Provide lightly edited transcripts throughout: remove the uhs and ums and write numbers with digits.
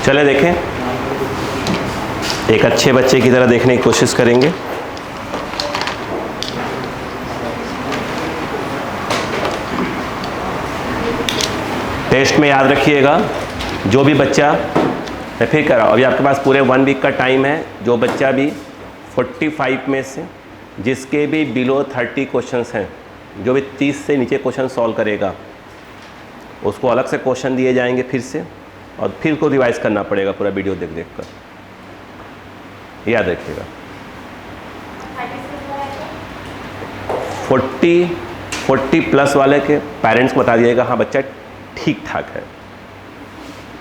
चले देखें, एक अच्छे बच्चे की तरह देखने की कोशिश करेंगे। टेस्ट में याद रखिएगा, जो भी बच्चा, मैं फिर कर रहा हूँ, अभी आपके पास पूरे 1 वीक का टाइम है। जो बच्चा भी 45 में से जिसके भी बिलो 30 क्वेश्चंस हैं, जो भी 30 से नीचे क्वेश्चन सॉल्व करेगा, उसको अलग से क्वेश्चन दिए जाएंगे फिर से, और फिर को रिवाइज करना पड़ेगा पूरा वीडियो देख देख कर। याद रखिएगा। 40 प्लस वाले के पेरेंट्स बता दिएगा हाँ बच्चा ठीक ठाक है।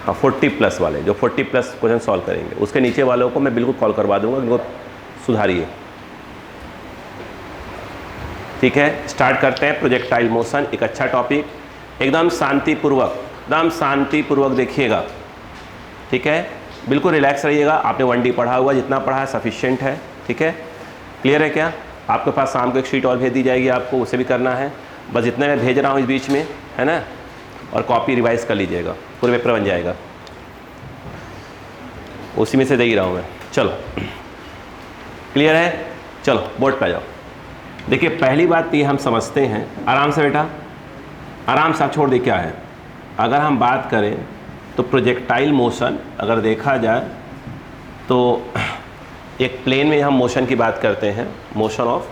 हाँ 40 प्लस वाले, जो 40 प्लस क्वेश्चन सॉल्व करेंगे, उसके नीचे वालों को मैं बिल्कुल कॉल करवा दूंगा, इनको सुधारिए। ठीक है, स्टार्ट करते हैं। प्रोजेक्टाइल मोशन एक अच्छा टॉपिक, एकदम शांतिपूर्वक देखिएगा। ठीक है, बिल्कुल रिलैक्स रहिएगा। आपने 1D पढ़ा हुआ, जितना पढ़ा है सफिशिएंट है। ठीक है, क्लियर है क्या? आपके पास शाम को एक शीट और भेज दी जाएगी आपको, उसे भी करना है। बस जितने मैं भेज रहा हूँ इस बीच में, है ना, और कॉपी रिवाइज कर लीजिएगा, पूरे पेपर बन जाएगा। उसी में से दे ही रहा हूँ मैं। चलो क्लियर है, चलो बोर्ड पे आ जाओ। देखिए पहली बात ये हम समझते हैं, आराम से बेटा, आराम से, आप छोड़ दे क्या है। अगर हम बात करें तो प्रोजेक्टाइल मोशन अगर देखा जाए तो एक प्लेन में हम मोशन की बात करते हैं, motion of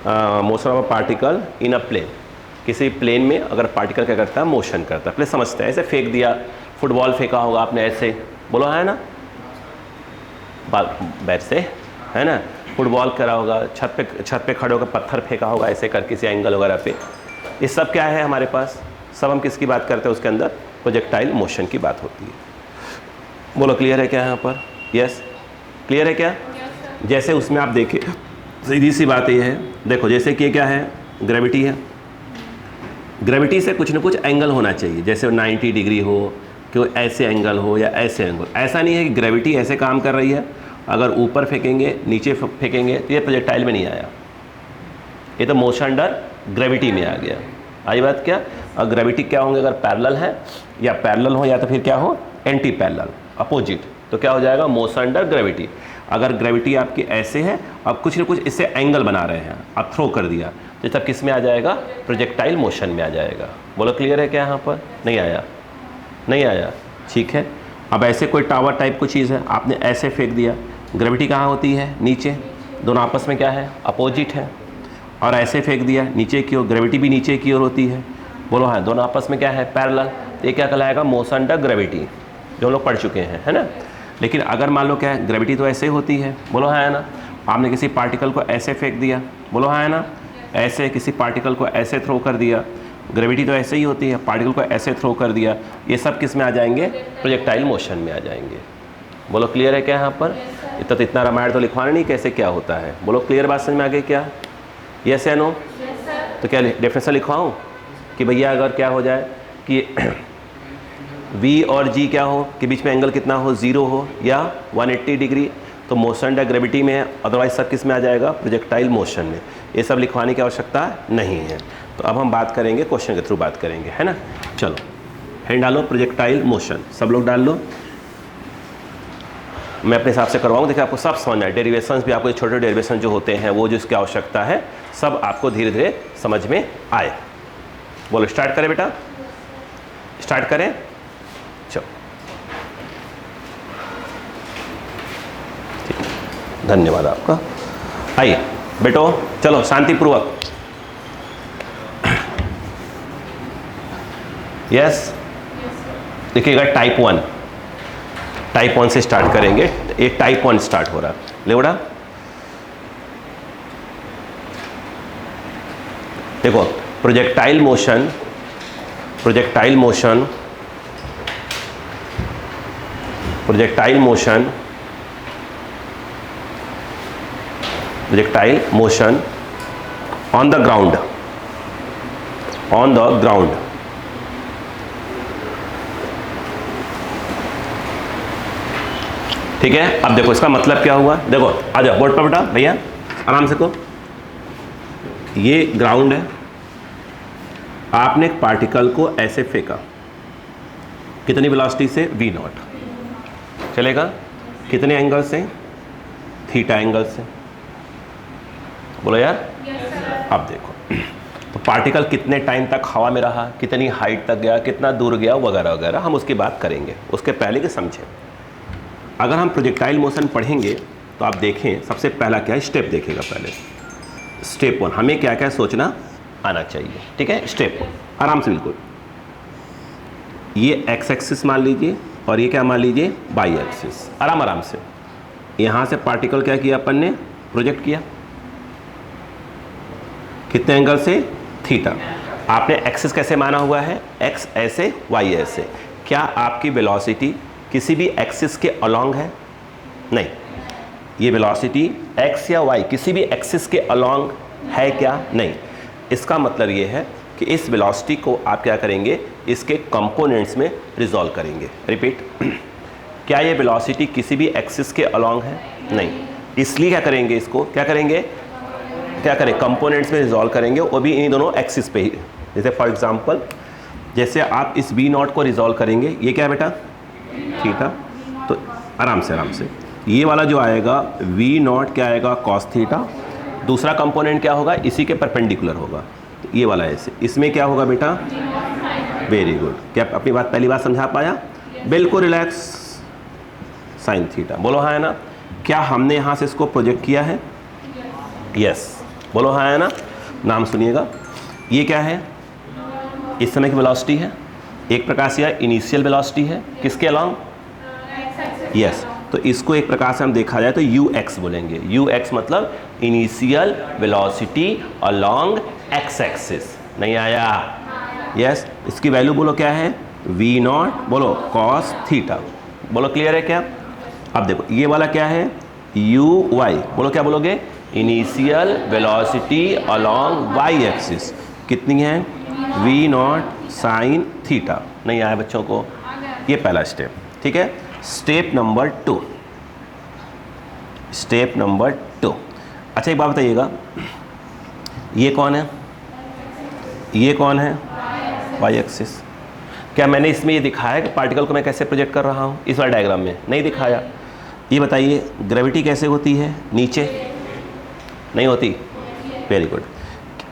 a particle in a plane. किसी प्लेन में अगर पार्टिकल क्या करता है, मोशन करता है। पहले समझते हैं, ऐसे फेंक दिया, फुटबॉल फेंका होगा आपने, ऐसे बोलो है ना, बैट से, है ना, फुटबॉल करा होगा, छत पे खड़े होकर पत्थर फेंका होगा ऐसे कर किसी एंगल वगैरह पे। ये सब क्या है हमारे पास, सब हम किसकी बात करते हैं, उसके अंदर प्रोजेक्टाइल मोशन की बात होती है। बोलो क्लियर है क्या यहाँ पर? यस क्लियर है क्या? जैसे उसमें आप देखिए, सीधी सी बात ये है, देखो जैसे कि क्या है, ग्रेविटी है। ग्रेविटी से कुछ ना कुछ एंगल होना चाहिए, जैसे 90 डिग्री हो, कि ऐसे एंगल हो या ऐसे एंगल। ऐसा नहीं है कि ग्रेविटी ऐसे काम कर रही है, अगर ऊपर फेंकेंगे नीचे फेंकेंगे तो ये प्रोजेक्टाइल में नहीं आया, ये तो मोशन अंडर ग्रेविटी में आ गया। आई बात क्या? और ग्रेविटी क्या होंगे, अगर पैरेलल है या पैरेलल हो, या तो फिर क्या हो, एंटी पैरेलल, अपोजिट, तो क्या हो जाएगा, मोशन अंडर ग्रेविटी। अगर ग्रेविटी आपकी ऐसे है, अब कुछ ना कुछ इससे एंगल बना रहे हैं, आप थ्रो कर दिया, तो तब किस में आ जाएगा, प्रोजेक्टाइल मोशन में आ जाएगा। बोलो क्लियर है क्या यहाँ पर? नहीं आया? नहीं आया, ठीक है। अब ऐसे कोई टावर टाइप कोई चीज़ है, आपने ऐसे फेंक दिया, ग्रेविटी कहाँ होती है, नीचे, दोनों आपस में क्या है, अपोजिट है। और ऐसे फेंक दिया नीचे की ओर, ग्रेविटी भी नीचे की ओर होती है। बोलो हाँ, दोनों आपस में क्या है, पैरेलल। ये क्या कहलाएगा, मोशन अंडर ग्रेविटी, जो लोग पढ़ चुके हैं, है ना। लेकिन अगर मान लो क्या है, ग्रेविटी तो ऐसे ही होती है, बोलो हाँ है ना। आपने किसी पार्टिकल को ऐसे फेंक दिया, बोलो हाँ है ना, ऐसे किसी पार्टिकल को ऐसे थ्रो कर दिया, ग्रेविटी तो ऐसे ही होती है, पार्टिकल को ऐसे थ्रो कर दिया, ये सब किस में आ जाएंगे, प्रोजेक्टाइल मोशन में आ जाएंगे। बोलो क्लियर है क्या यहाँ पर? इतना रामायण तो लिखवाना नहीं कैसे क्या होता है। बोलो क्लियर, बात समझ में आ गई क्या? यस या नो? तो क्या डेफिनेशन लिखवाऊँ कि भैया अगर क्या हो जाए कि V और G क्या हो, कि बीच में एंगल कितना हो, 0 हो या 180 डिग्री, तो मोशन अंडर ग्रेविटी में है, अदरवाइज सब किस में आ जाएगा, प्रोजेक्टाइल मोशन में। ये सब लिखवाने की आवश्यकता नहीं है। तो अब हम बात करेंगे, क्वेश्चन के थ्रू बात करेंगे, है ना। चलो हैंड डालो, प्रोजेक्टाइल मोशन सब लोग डाल लो, मैं अपने हिसाब से करवाऊँ। देखिए आपको सब समझ आए, डेरिवेशंस भी आपको, छोटे डेरिवेशन जो होते हैं वो, जो इसकी आवश्यकता है, सब आपको धीरे धीरे समझ में आए। बोलो स्टार्ट करें बेटा, स्टार्ट करें। चलो ठीक, धन्यवाद आपका। आइए बेटो, चलो शांतिपूर्वक। यस देखिएगा, टाइप 1 से स्टार्ट करेंगे। ये टाइप 1 स्टार्ट हो रहा है, ले उड़ा। देखो projectile motion, projectile motion, projectile motion, projectile motion on the ground, on the ground. ठीक है, अब देखो इसका मतलब क्या हुआ, देखो आ जाओ बोर्ड पर बेटा, भैया आराम से को। ये ग्राउंड है, आपने एक पार्टिकल को ऐसे फेंका, कितनी वेलोसिटी से, V0। चलेगा? कितने एंगल से? थीटा एंगल से। बोलो यार। अब देखो, तो पार्टिकल कितने टाइम तक हवा में रहा, कितनी हाइट तक गया, कितना दूर गया, वगैरह वगैरह, हम उसकी बात करेंगे। उसके पहले कि समझें, अगर हम प्रोजेक्टाइल मोशन पढ़ेंगे तो आप देखें, सबसे पहला क्या है, स्टेप देखेगा पहले। स्टेप 1 हमें क्या क्या सोचना आना चाहिए, ठीक है? स्टेप 1 आराम से, बिल्कुल। ये एक्स एक्सिस मान लीजिए और ये क्या मान लीजिए, वाई एक्सिस। आराम आराम से। यहाँ से पार्टिकल क्या किया अपन ने, प्रोजेक्ट किया। कितने एंगल से? थीटा। आपने एक्सिस कैसे माना हुआ है, एक्स ऐसे, वाई ऐसे। क्या आपकी वेलोसिटी किसी भी एक्सिस के अलोंग है? नहीं। ये वेलोसिटी एक्स या वाई किसी भी एक्सिस के अलोंग है क्या? नहीं। इसका मतलब ये है कि इस वेलोसिटी को आप क्या करेंगे, इसके कंपोनेंट्स में रिजॉल्व करेंगे। रिपीट, क्या ये वेलोसिटी किसी भी एक्सिस के अलोंग है? नहीं। इसलिए क्या करेंगे, इसको क्या करेंगे, क्या करें, कंपोनेंट्स में रिजॉल्व करेंगे, वो भी इन दोनों एक्सिस पे ही। जैसे फॉर एग्जांपल, जैसे आप इस v नॉट को रिजॉल्व करेंगे, ये क्या है बेटा, थीटा। तो आराम से ये वाला जो आएगा v नॉट क्या आएगा, कॉस थीटा। दूसरा कंपोनेंट क्या होगा, इसी के परपेंडिकुलर होगा, तो ये वाला ऐसे। इसमें क्या होगा बेटा, वेरी गुड। क्या अपनी बात पहली बात समझा पाया? बिल्कुल रिलैक्स, साइन थीटा। बोलो हाँ है ना? क्या हमने यहाँ से इसको प्रोजेक्ट किया है? यस। बोलो हाँ है ना? नाम सुनिएगा। ये क्या है, इस समय की वेलोसिटी है, एक प्रकार से यह इनिशियल वेलोसिटी है, किसके अलोंग? यस। तो इसको एक प्रकार से हम देखा जाए तो ux बोलेंगे। ux मतलब initial velocity along x axis. नहीं आया? यस। इसकी वैल्यू बोलो क्या है, v नॉट, बोलो cos थीटा। बोलो क्लियर है क्या? अब देखो ये वाला क्या है, uy। बोलो क्या बोलोगे, initial velocity along y axis. कितनी है, v नॉट साइन थीटा। नहीं आया बच्चों को? ये पहला स्टेप, ठीक है। Step number 2, step number 2। अच्छा एक बात बताइएगा, ये कौन है, ये कौन है, वाई एक्सिस। क्या मैंने इसमें ये दिखाया कि पार्टिकल को मैं कैसे प्रोजेक्ट कर रहा हूँ? इस वाले डायग्राम में नहीं दिखाया। ये बताइए ग्रेविटी कैसे होती है, नीचे नहीं होती? Very good.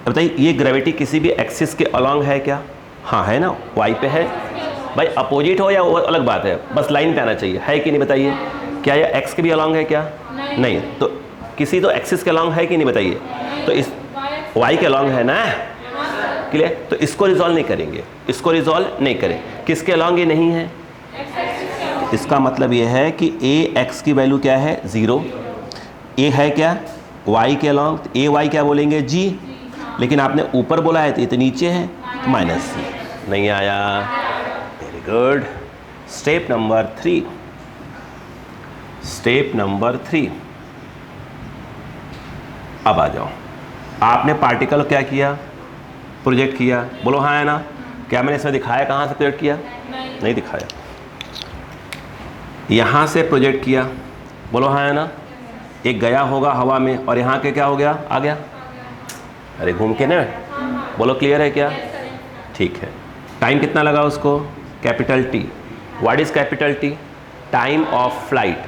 बताइए ये ग्रेविटी किसी भी एक्सिस के अलोंग है क्या? हाँ है ना, वाई पे है। भाई अपोजिट हो या वो अलग बात है, बस लाइन पे आना चाहिए, है कि नहीं बताइए? क्या ये एक्स के भी अलोंग है क्या? नहीं। तो किसी तो एक्सिस के अलोंग है कि नहीं बताइए? तो इस वाई के अलोंग है ना, क्लियर? तो इसको रिजॉल्व नहीं करेंगे, इसको रिजॉल्व नहीं करें। किसके अलोंग ये नहीं है? इसका मतलब ये है कि ए एक्स की वैल्यू क्या है, 0। ए है क्या, वाई के अलोंग, तो ए वाई क्या बोलेंगे, जी। लेकिन आपने ऊपर बोला है तो ये तो नीचे है, तो माइनस सी। नहीं आया? Very good. Step number 3, step number 3। अब आ जाओ, आपने पार्टिकल क्या किया, प्रोजेक्ट किया। बोलो हाँ है ना? क्या मैंने इसमें दिखाया कहाँ से प्रोजेक्ट किया? नहीं दिखाया। यहाँ से प्रोजेक्ट किया। बोलो हाँ है ना? एक गया होगा हवा में और यहाँ के क्या हो गया, आ गया। अरे घूम के ना, बोलो क्लियर है क्या? ठीक है। टाइम कितना लगा उसको, capital T. What is capital T? Time of flight.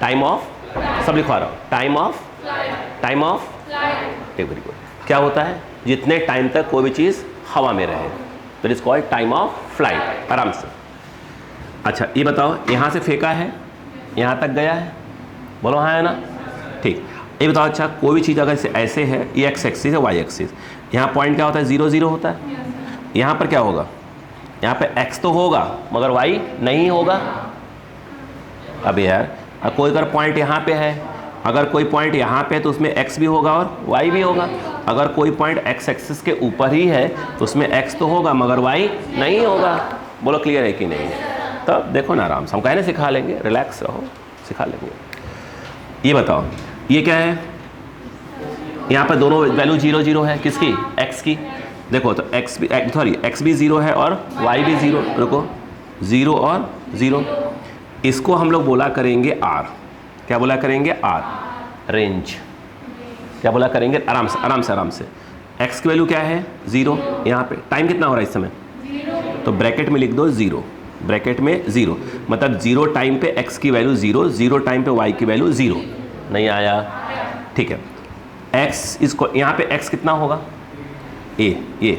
Time of, सब लिखवा रहा हूँ, time of, time of, very good. क्या होता है, जितने टाइम तक कोई भी चीज़ हवा में रहे, that is called time of flight. आराम से। अच्छा ये बताओ, यहाँ से फेंका है, यहाँ तक गया है, बोलो हाँ है ना? ठीक। ये बताओ, अच्छा कोई भी चीज़ अगर ऐसे है, ये एक्स एक्सिस है, वाई एक्सिस, यहाँ पॉइंट क्या होता है, 0 0 होता है। यहाँ पर क्या होगा, यहाँ पे x तो होगा मगर y नहीं होगा। अब यार कोई अगर पॉइंट यहाँ पे है, अगर कोई पॉइंट यहाँ पे है तो उसमें x भी होगा और y भी होगा। अगर कोई पॉइंट x एक्सिस के ऊपर ही है तो उसमें x तो होगा मगर y नहीं होगा। बोलो क्लियर है कि नहीं? तब देखो ना, आराम से हम कहने सिखा लेंगे, रिलैक्स रहो, सिखा लेंगे। ये बताओ ये क्या है, यहाँ पर दोनों वैल्यू 0 0 है, किसकी, x की। देखो तो x भी, सॉरी x भी 0 है और y भी 0, देखो 0 और 0। इसको हम लोग बोला करेंगे r। क्या बोला करेंगे, r, रेंज। क्या बोला करेंगे, आराम से आराम से आराम से। x की वैल्यू क्या है, 0। यहाँ पे टाइम कितना हो रहा है इस समय, तो ब्रैकेट में लिख दो 0। ब्रैकेट में 0, मतलब 0 टाइम पे x की वैल्यू 0, 0 टाइम पे y की वैल्यू 0। नहीं आया? ठीक है, x इसको यहाँ पे x कितना होगा? ये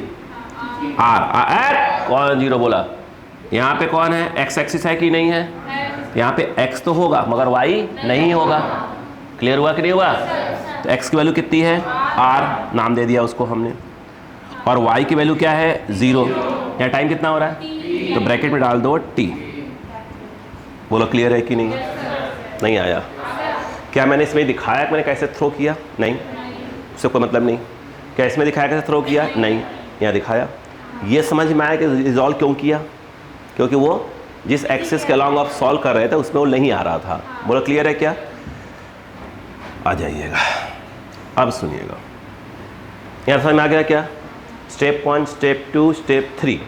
r कौन 0 बोला? यहाँ पे कौन है? x एक्सिस है कि नहीं है? यहाँ पे x तो होगा मगर y नहीं होगा। क्लियर हुआ कि नहीं हुआ? तो x की वैल्यू कितनी है? r नाम दे दिया उसको हमने, और y की वैल्यू क्या है? 0। यहाँ टाइम कितना हो रहा है? तो ब्रैकेट में डाल दो t। बोलो क्लियर है कि नहीं? नहीं आया? क्या मैंने इसमें दिखाया कि मैंने कैसे थ्रो किया? नहीं, उससे कोई मतलब नहीं। क्या इसमें दिखाया कैसे थ्रो किया? नहीं, यहाँ दिखाया। ये समझ में आया कि रिजॉल्व क्यों किया? क्योंकि वो जिस एक्सिस के अलॉन्ग आप सॉल्व कर रहे थे उसमें वो नहीं आ रहा था। बोलो क्लियर है क्या? आ जाइएगा, अब सुनिएगा। यहाँ समझ में आ गया क्या? स्टेप 1, स्टेप 2, स्टेप 3,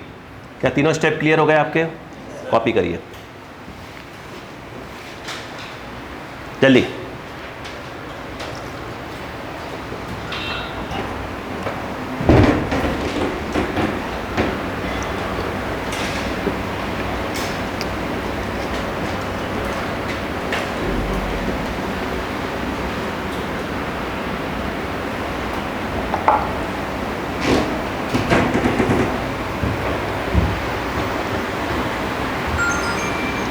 क्या तीनों स्टेप क्लियर हो गए आपके? कॉपी करिए जल्दी।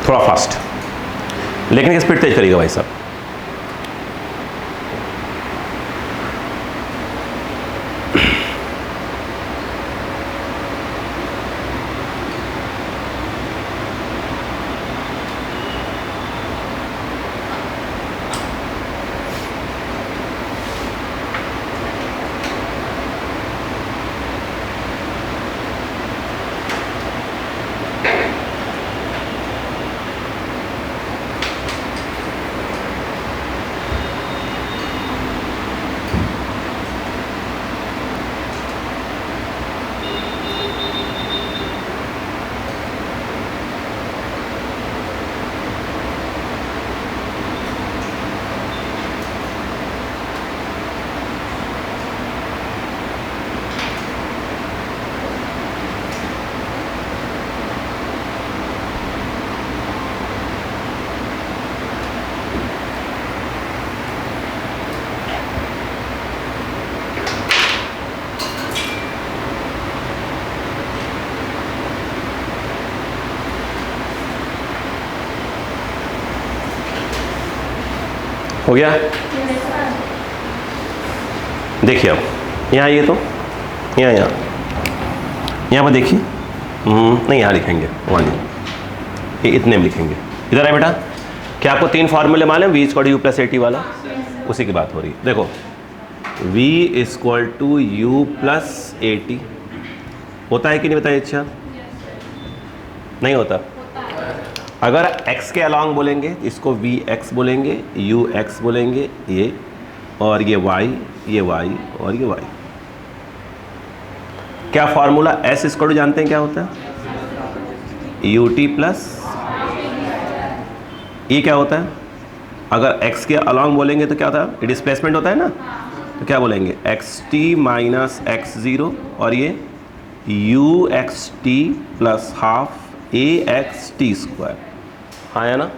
थोड़ा फास्ट, लेकिन स्पीड तेज करिएगा भाई साहब। हो गया? देखिए अब यहाँ ये तो यहाँ पर देखिए, नहीं यहाँ लिखेंगे, वहाँ नहीं, ये इतने में लिखेंगे। इधर है बेटा, क्या आपको 3 फार्मूले मालूम? v equal to u plus a t वाला, उसी की बात हो रही है। देखो v equal to u plus a t होता है कि नहीं बताइए? अच्छा नहीं होता। अगर x के अलॉन्ग बोलेंगे इसको vx बोलेंगे, ux बोलेंगे ये, और ये y और ये y। क्या फॉर्मूला s इक्वल टू जानते हैं क्या होता है? ut प्लस ये क्या होता है? अगर x के अलॉन्ग बोलेंगे तो क्या होता है? ये डिस्प्लेसमेंट होता है ना, तो क्या बोलेंगे? xt माइनस x0 और ये uxt plus half axt square. हाँ है ना?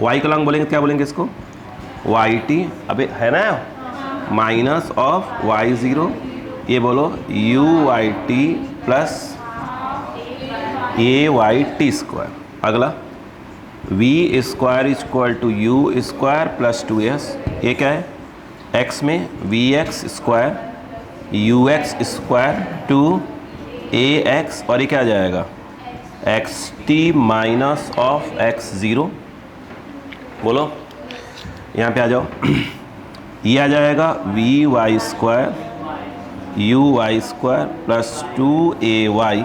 y के अलॉन्ग बोलेंगे क्या बोलेंगे इसको? yt, अबे है ना, माइनस ऑफ y0, ये बोलो uyt प्लस ayt स्क्वायर। अगला v square equal to u square plus 2s, ये क्या है? x में vx square ux square two ax, और ये क्या आ जाएगा? xt minus of x0। बोलो यहाँ पे आ जाओ, ये आ जाएगा vy square uy square plus 2ay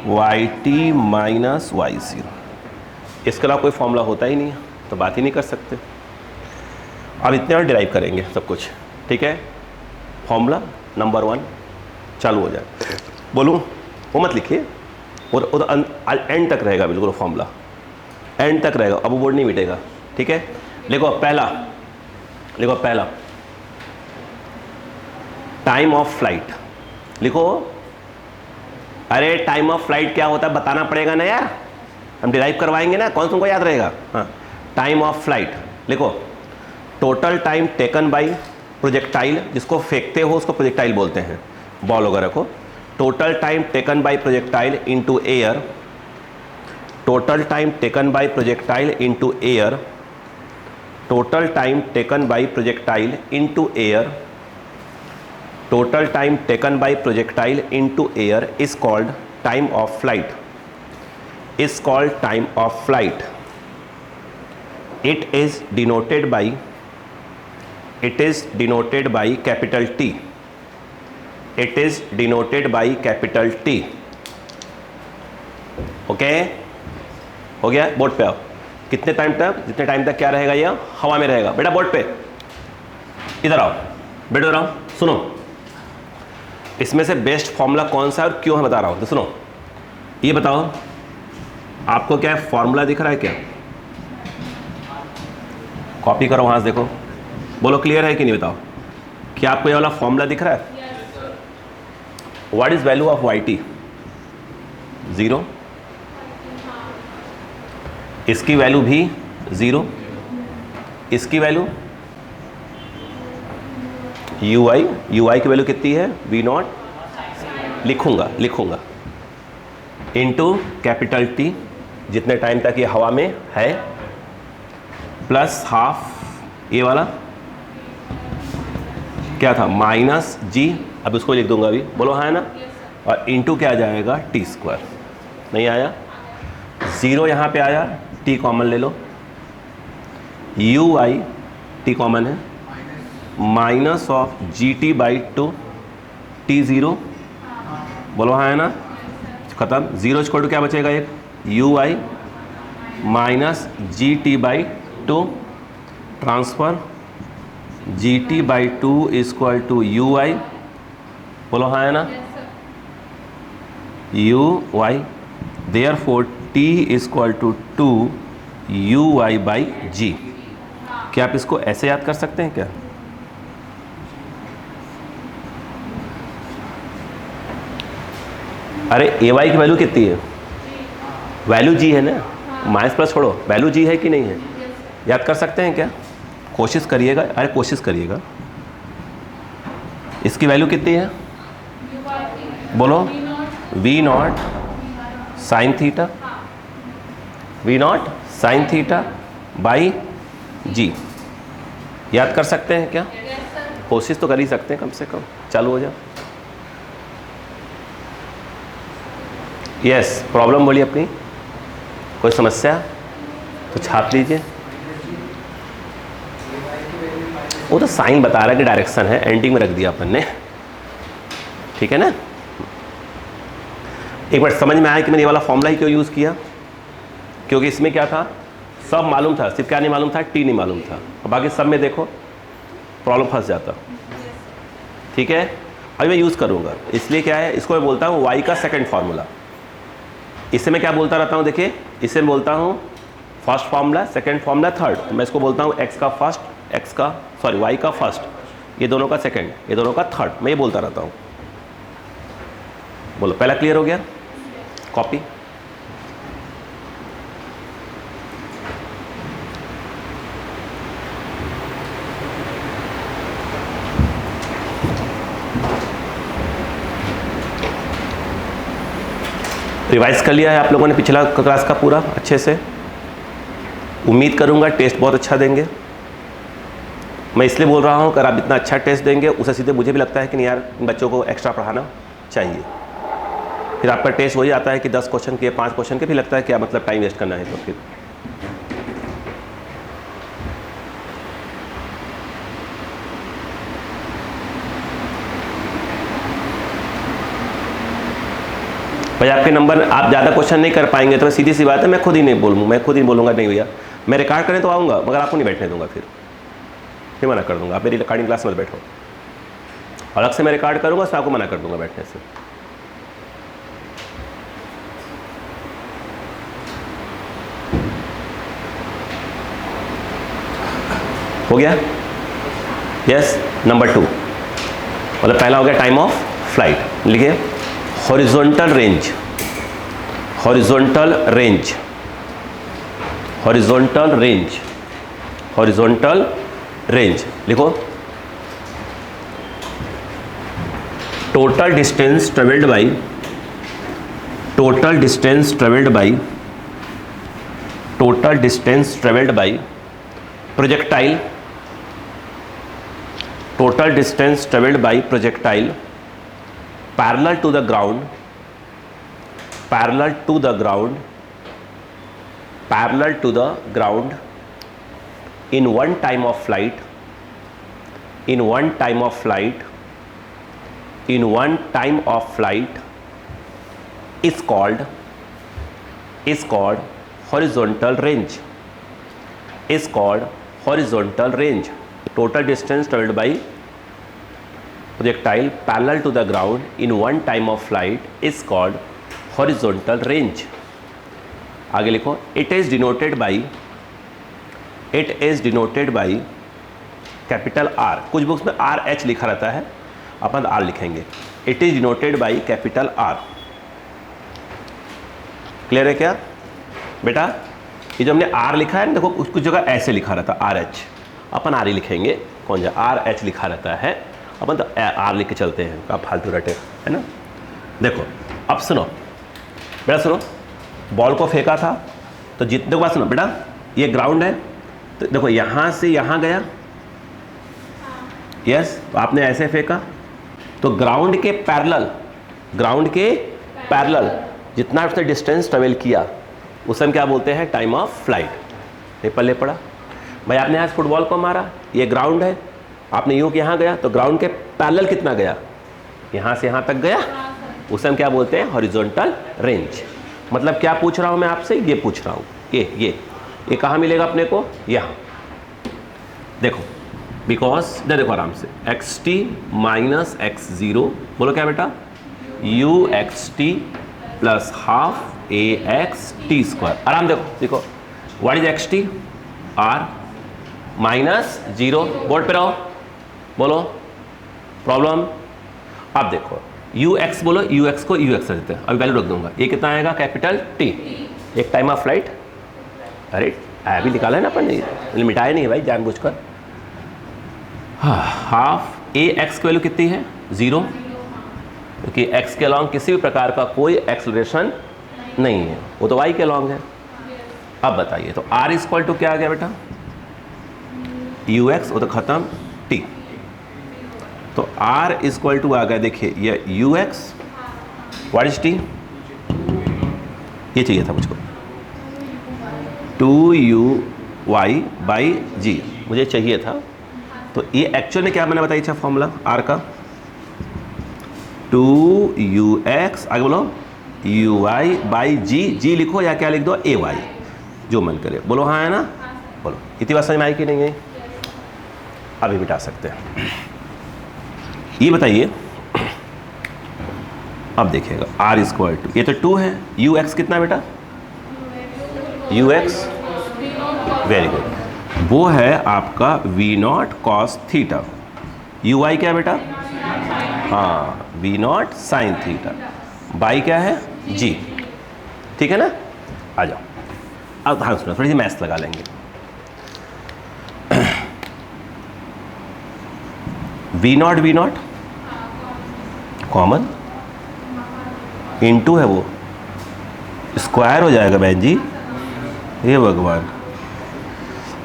yt minus y0। इसके अलावा कोई फॉर्मूला होता ही नहीं है तो बात ही नहीं कर सकते। अब इतने और डिराइव करेंगे सब कुछ, ठीक है? फॉर्मूला नंबर 1 चालू हो जाए। बोलूँ वो मत लिखिए, और एंड तक रहेगा, बिल्कुल फॉर्मूला एंड तक रहेगा, अब वो बोर्ड नहीं मिटेगा, ठीक है? लिखो पहला टाइम ऑफ फ्लाइट, लिखो अरे टाइम ऑफ फ्लाइट क्या होता है बताना पड़ेगा ना यार, हम डिराइव करवाएंगे ना, कौन तुमको याद रहेगा। हाँ, टाइम ऑफ फ्लाइट लिखो, total time taken by projectile, जिसको फेंकते हो उसको प्रोजेक्टाइल बोलते हैं, बॉल वगैरह को। Total time taken by projectile into air, total time taken by projectile into air, total time taken by projectile into air, total time taken by projectile into air is called time of flight, is called time of flight. It is denoted by capital T. It is denoted by capital T. Okay, हो गया। Board पे आओ। कितने time तक, जितने time तक क्या रहेगा, ये हवा में रहेगा। बेटा बोर्ड पे इधर आओ, बेटा इधर आओ, सुनो। इसमें से बेस्ट फॉर्मूला कौन सा है और क्यों है बता रहा हूं, तो सुनो। ये बताओ आपको क्या है, फॉर्मूला दिख रहा है क्या? कॉपी करो वहां से, देखो, बोलो क्लियर है कि नहीं, बताओ। क्या आपको ये वाला फॉर्मूला दिख रहा है? What is value of Y T? 0। इसकी वैल्यू भी 0, इसकी वैल्यू यू आई की वैल्यू कितनी है? V0 लिखूंगा इनटू कैपिटल टी, जितने टाइम तक ये हवा में है, प्लस हाफ ये वाला क्या था, माइनस जी, अब उसको लिख दूंगा अभी, बोलो हाँ है ना, और इनटू क्या आ जाएगा, t²। नहीं आया, 0 यहाँ पे आया, t कॉमन ले लो, u आई t कॉमन है, माइनस ऑफ GT/2 t0, बोलो हाँ है ना, खत्म। 0 इक्वल टू क्या बचेगा, एक u i minus GT/2 transfer GT/2 equal to u i, बोलो हाँ है ना, u y, therefore T equal to 2 u i by g. क्या आप इसको ऐसे याद कर सकते हैं क्या? अरे ए वाई की वैल्यू कितनी है? वैल्यू जी है ना, माइनस प्लस छोड़ो, वैल्यू जी है कि नहीं है? याद कर सकते हैं क्या? कोशिश करिएगा, अरे कोशिश करिएगा। इसकी वैल्यू कितनी है, बोलो? V0 sine theta, V0 sine theta by g. याद कर सकते हैं क्या? कोशिश तो कर ही सकते हैं कम से कम। चालू हो जाओ। यस, प्रॉब्लम बोलिए अपनी, कोई समस्या तो छाप लीजिए। वो तो साइन बता रहा है कि डायरेक्शन है, एंडिंग में रख दिया अपन ने, ठीक है ना। एक बार समझ में आया कि मैंने ये वाला फॉर्मूला ही क्यों यूज़ किया, क्योंकि इसमें क्या था, सब मालूम था, सिर्फ क्या नहीं मालूम था, टी नहीं मालूम था, और बाकी सब में देखो प्रॉब्लम फंस जाता। ठीक है, अभी मैं यूज़ करूँगा, इसलिए क्या है, इसको मैं बोलता हूँ वाई का सेकंड फार्मूला। इससे मैं क्या बोलता रहता हूँ, देखिए, इससे मैं बोलता हूँ first formula, second formula, third. तो मैं इसको बोलता हूँ एक्स का फर्स्ट, वाई का फर्स्ट, ये दोनों का सेकंड, ये दोनों का थर्ड, मैं ये बोलता रहता हूँ। बोलो, पहला क्लियर हो गया? कॉपी। रिवाइज कर लिया है आप लोगों ने पिछला क्लास का पूरा अच्छे से? उम्मीद करूंगा टेस्ट बहुत अच्छा देंगे। मैं इसलिए बोल रहा हूं, अगर आप इतना अच्छा टेस्ट देंगे, उससे सीधे मुझे भी लगता है कि नहीं यार, बच्चों को एक्स्ट्रा पढ़ाना चाहिए। फिर आपका टेस्ट वही आता है कि 10 क्वेश्चन के, 5 क्वेश्चन के, भी लगता है क्या मतलब टाइम वेस्ट करना है। तो फिर भाई आपके नंबर, आप ज़्यादा क्वेश्चन नहीं कर पाएंगे तो सीधी सी बात है, मैं खुद ही नहीं बोलूँगा नहीं भैया, मैं रिकॉर्ड करें तो आऊँगा, मगर आपको नहीं बैठने दूंगा, फिर मना कर दूंगा, आप मेरी रिकॉर्डिंग क्लास में बैठो। अलग से मैं रिकॉर्ड करूँगा, तो आपको मना कर दूंगा बैठने से। हो गया? यस। नंबर 2 मतलब पहला हो गया टाइम ऑफ फ्लाइट, लिखिए horizontal range, horizontal range, horizontal range, horizontal range लिखो। Total distance travelled by, total distance travelled by, total distance travelled by projectile, total distance traveled by projectile parallel to the ground, parallel to the ground, parallel to the ground in one time of flight, in one time of flight, in one time of flight is called horizontal range, is called horizontal range. Total distance traveled by projectile parallel to the ground in one time of flight is called horizontal range. आगे लिखो, it is denoted by capital R। कुछ books में RH लिखा रहता है, अपन R लिखेंगे। It is denoted by capital R। Clear है क्या बेटा? ये जो हमने R लिखा है ना, देखो कुछ जगह ऐसे लिखा रहता है RH, अपन आर ही लिखेंगे। कौन जा RH लिखा रहता है, अपन तो आर लिख के चलते हैं, आप फालतू रटे, है ना। देखो अब सुनो बेटा, सुनो, बॉल को फेंका था तो जितने बात सुनो बेटा, ये ग्राउंड है तो देखो यहाँ से यहाँ गया, यस, तो आपने ऐसे फेंका तो ग्राउंड के पैरेलल, ग्राउंड के पैरेलल जितना उसने डिस्टेंस ट्रेवल किया उसे हम क्या बोलते हैं? Time of flight. ये पल्ले पड़ा भाई, आपने आज फुटबॉल को मारा, ये ग्राउंड है, आपने यूँ यहाँ गया तो ग्राउंड के पैरेलल कितना गया? यहाँ से यहाँ तक गया, उसे हम क्या बोलते हैं? Horizontal range. मतलब क्या पूछ रहा हूँ मैं आपसे? ये पूछ रहा हूँ, ये कहाँ मिलेगा अपने को? यहाँ देखो, बिकॉज देखो आराम से, xt माइनस x0, बोलो क्या बेटा? uxt plus half axt square. आराम देखो, what is xt? r minus 0, board पे रहो, बोलो प्रॉब्लम। अब देखो ux, बोलो ux को ux से देते हैं, अभी वैल्यू रख दूंगा। ये कितना आएगा? कैपिटल T, एक टाइम ऑफ फ्लाइट। अरे अभी निकाला है ना अपन ने, मिटाया नहीं है भाई जानबूझकर। हाँ, हाफ ax की वैल्यू कितनी है? 0, क्योंकि x के अलॉन्ग किसी भी प्रकार का कोई एक्सलरेशन नहीं है, वो तो y के अलॉन्ग है। अब बताइए, तो r इक्वल टू क्या आ गया बेटा? ux, वो तो खत्म, t, तो r इक्वल टू आ गया, देखिए ये ux, व्हाट इज t? ये चाहिए था मुझको, 2uy बाई g मुझे चाहिए था। तो ये एक्चुअल में क्या मैंने बताया था फॉर्मूला r का? 2ux, आगे बोलो uy बाई g लिखो या क्या लिख दो? ay, जो मन करे, बोलो हाँ है ना? बोलो, इतनी बात समझ में आई कि नहीं है? अभी मिटा सकते हैं। ये बताइए, अब देखिएगा r इक्वल टू, ये तो 2 है, ux कितना बेटा? ux, वेरी गुड, वो है आपका v0 cos थीटा। uy क्या बेटा? हाँ, v0 sin थीटा, बाई क्या है? g, ठीक है ना। आ जाओ, अब हाँ सुनो, थोड़ी सी मैथ्स लगा लेंगे। v0 कॉमन इनटू है, वो स्क्वायर हो जाएगा बहन जी, हे भगवान।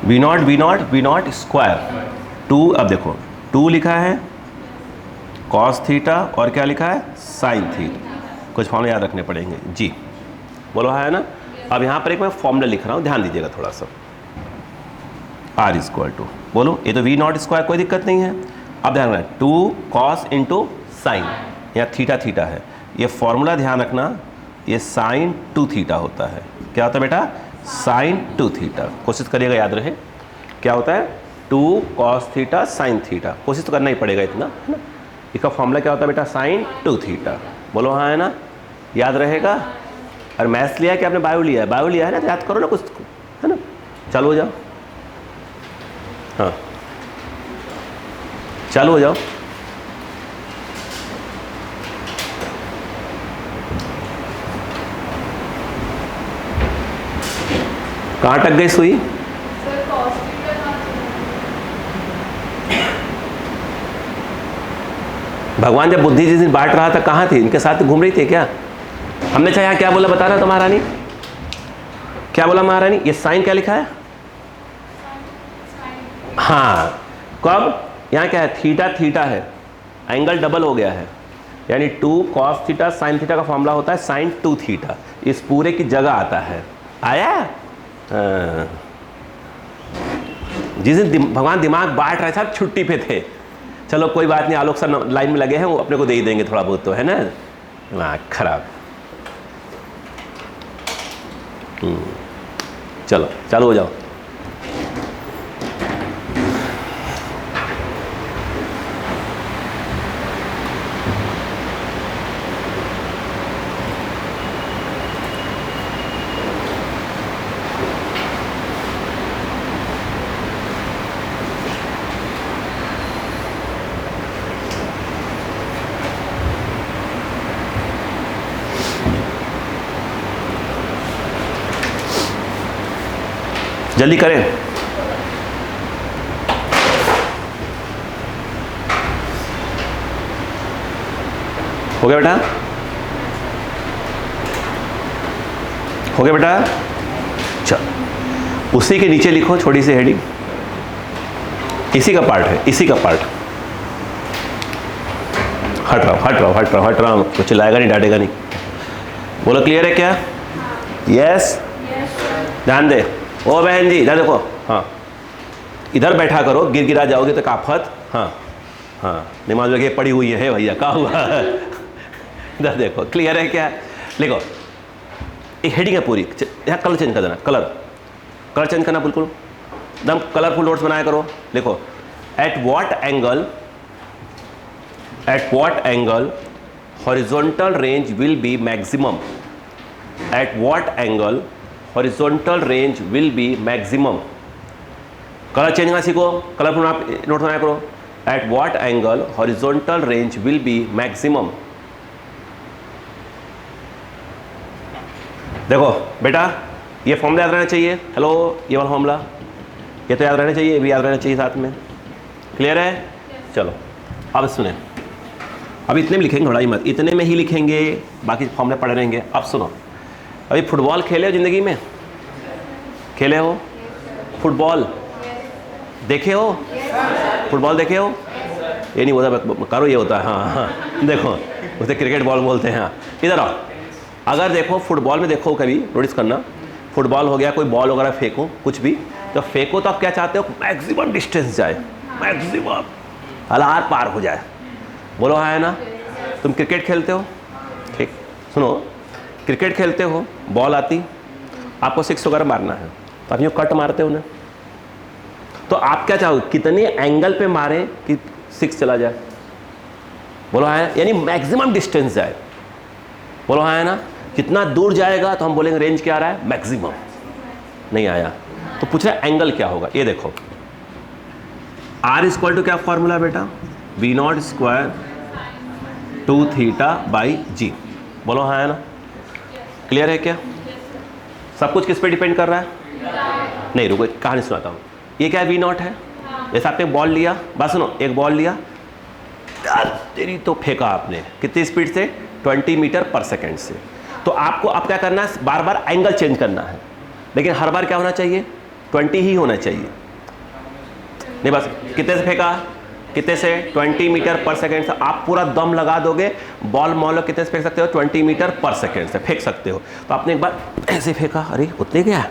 v0 स्क्वायर 2, अब देखो 2 लिखा है cos थीटा और क्या लिखा है? sin theta. कुछ फॉर्मूला याद रखने पड़ेंगे जी, बोलो है ना। अब यहाँ पर एक मैं फॉर्मूला लिख रहा हूँ, ध्यान दीजिएगा थोड़ा सा। r इक्वल टू, बोलो ये तो v0 स्क्वायर, कोई दिक्कत नहीं है। अब ध्यान रखना, 2 cos इंटू साइन, यहाँ थीटा है, ये फॉर्मूला ध्यान रखना, ये sin 2 थीटा होता है। क्या होता है बेटा? sin 2 theta. कोशिश करिएगा याद रहे क्या होता है? 2 cos थीटा sin थीटा, कोशिश तो करना ही पड़ेगा इतना, है ना। इसका फॉर्मूला क्या होता है बेटा? sin 2 थीटा, बोलो हाँ है ना, याद रहेगा। और मैथ्स लिया है कि आपने बायो लिया है? बायो लिया है ना, तो याद करो ना कुछ, है ना। चालू हो जाओ, हाँ चालू हो जाओ। कहाँ अटक गई सुई? भगवान जब बुद्धि जिस दिन बांट रहा था कहाँ थी? इनके साथ घूम रही थी क्या? हमने चाहे क्या बोला बता रहा था महारानी? क्या बोला महारानी? ये साइन क्या लिखा है? हाँ, कब? यहाँ क्या है? थीटा थीटा है, एंगल डबल हो गया है, यानी 2 cos थीटा साइन थीटा का फॉर्मूला होता है साइन 2 थीटा, इस पूरे की जगह आता है। आया? जिस दिन भगवान दिमाग बांट रहे थे छुट्टी पे थे, चलो कोई बात नहीं, आलोक सर लाइन में लगे हैं, वो अपने को दे ही देंगे थोड़ा बहुत तो, है ना? दिमाग खराब। चलो चालू हो जाओ। जल्दी करें। हो गया बेटा? हो गया बेटा? चल उसी के नीचे लिखो छोटी सी हेडिंग, इसी का पार्ट है, इसी का पार्ट। हट रहा हूं हट रहा हूं हट रहा हूं हट रहा हूं, कुछ चिल्लाएगा नहीं, डांटेगा नहीं। बोलो क्लियर है क्या? यस? ध्यान दे। ओ बहन जी इधर देखो, हाँ इधर बैठा करो, गिर गिरा जाओगे तो काफत। हाँ हाँ, नमाज लगे पड़ी हुई है भैया, क्या हुआ? इधर देखो, क्लियर है क्या? लिखो, एक हेडिंग है पूरी, यहाँ कलर चेंज कर देना, कलर चेंज करना, बिल्कुल एकदम कलरफुल नोट्स बनाया करो। लिखो, at what angle horizontal range will be maximum. At what angle horizontal range will be maximum. Colour change करना सीखो, कलरफुल नोट बनाया करो। At what angle horizontal range will be maximum. देखो बेटा, ये फॉर्मूला याद रहना चाहिए। हेलो, ये वाला फॉर्मूला, ये तो याद रहना चाहिए, ये भी याद रहना चाहिए साथ में। क्लियर है? चलो अब सुने, अब इतने में लिखेंगे, थोड़ा ही मत, इतने में ही लिखेंगे, बाकी फॉर्मूले पढ़े रहेंगे। अब सुनो, अभी फुटबॉल खेले हो ज़िंदगी में? खेले हो फुटबॉल? देखे हो फुटबॉल? देखे हो? ये नहीं होता करो, ये होता है। हाँ हाँ, देखो उसे क्रिकेट बॉल बोलते हैं। हाँ इधर आओ, अगर देखो फुटबॉल में देखो, कभी नोटिस करना, फुटबॉल हो गया, कोई बॉल वगैरह फेंको, कुछ भी तो फेंको, तो आप क्या चाहते हो? मैक्सिमम डिस्टेंस जाए, मैक्सिमम आर पार हो जाए। बोलो हाँ है ना? तुम क्रिकेट खेलते हो, ठीक, सुनो, क्रिकेट खेलते हो, बॉल आती, आपको 6 वगैरह मारना है, तो आप यूँ कट मारते हो ना, तो आप क्या चाहोगे? कितने एंगल पे मारें कि 6 चला जाए? बोलो हाँ, यानी मैक्सिमम डिस्टेंस जाए। बोलो हाँ है ना? कितना दूर जाएगा तो हम बोलेंगे रेंज क्या आ रहा है? मैक्सिमम। नहीं आया तो पूछ रहा है एंगल क्या होगा। ये देखो, R इक्वल टू क्या फॉर्मूला बेटा? V0 square 2 theta by G। बोलो हाँ है ना? क्लियर है क्या? सब कुछ किस पे डिपेंड कर रहा है? नहीं रुको, कहानी सुनाता हूँ। ये क्या है? V0 है। जैसे आपने बॉल लिया, बात सुनो, एक बॉल लिया, तेरी तो फेंका आपने, कितनी स्पीड से? 20 मीटर पर सेकेंड से। तो आपको अब क्या करना है? बार बार एंगल चेंज करना है, लेकिन हर बार क्या होना चाहिए? 20 ही होना चाहिए। नहीं बस कितने से फेंका? कितने से? 20 मीटर पर सेकेंड से। आप पूरा दम लगा दोगे, बॉल मान लो कितने से फेंक सकते हो? 20 मीटर पर सेकेंड से फेंक सकते हो। तो आपने एक बार ऐसे फेंका, अरे उतने गया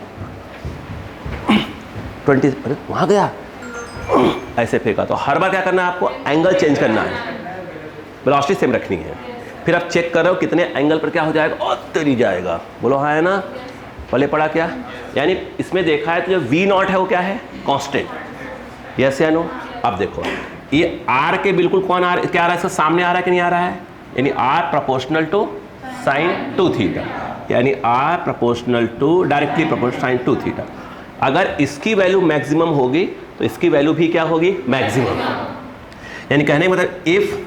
20, अरे वहाँ गया, ऐसे फेंका। तो हर बार क्या करना है आपको? एंगल चेंज करना है, वेलोसिटी सेम रखनी है। फिर आप चेक कर रहे हो कितने एंगल पर क्या हो जाएगा, और तेरी जाएगा। बोलो हाँ है ना? पहले पढ़ा क्या? यानी इसमें देखा है तो जो V0 है वो क्या है? कांस्टेंट। यस या नो? अब देखो, ये R के बिल्कुल कौन आ रहा है? क्या आ रहा है? इसका सामने आ रहा है कि नहीं आ रहा है? यानी R proportional to sine 2 theta, यानी R proportional to, directly proportional sine 2 theta. अगर इसकी वैल्यू मैक्सिमम होगी तो इसकी वैल्यू भी क्या होगी? मैक्सिमम। यानी कहने का मतलब if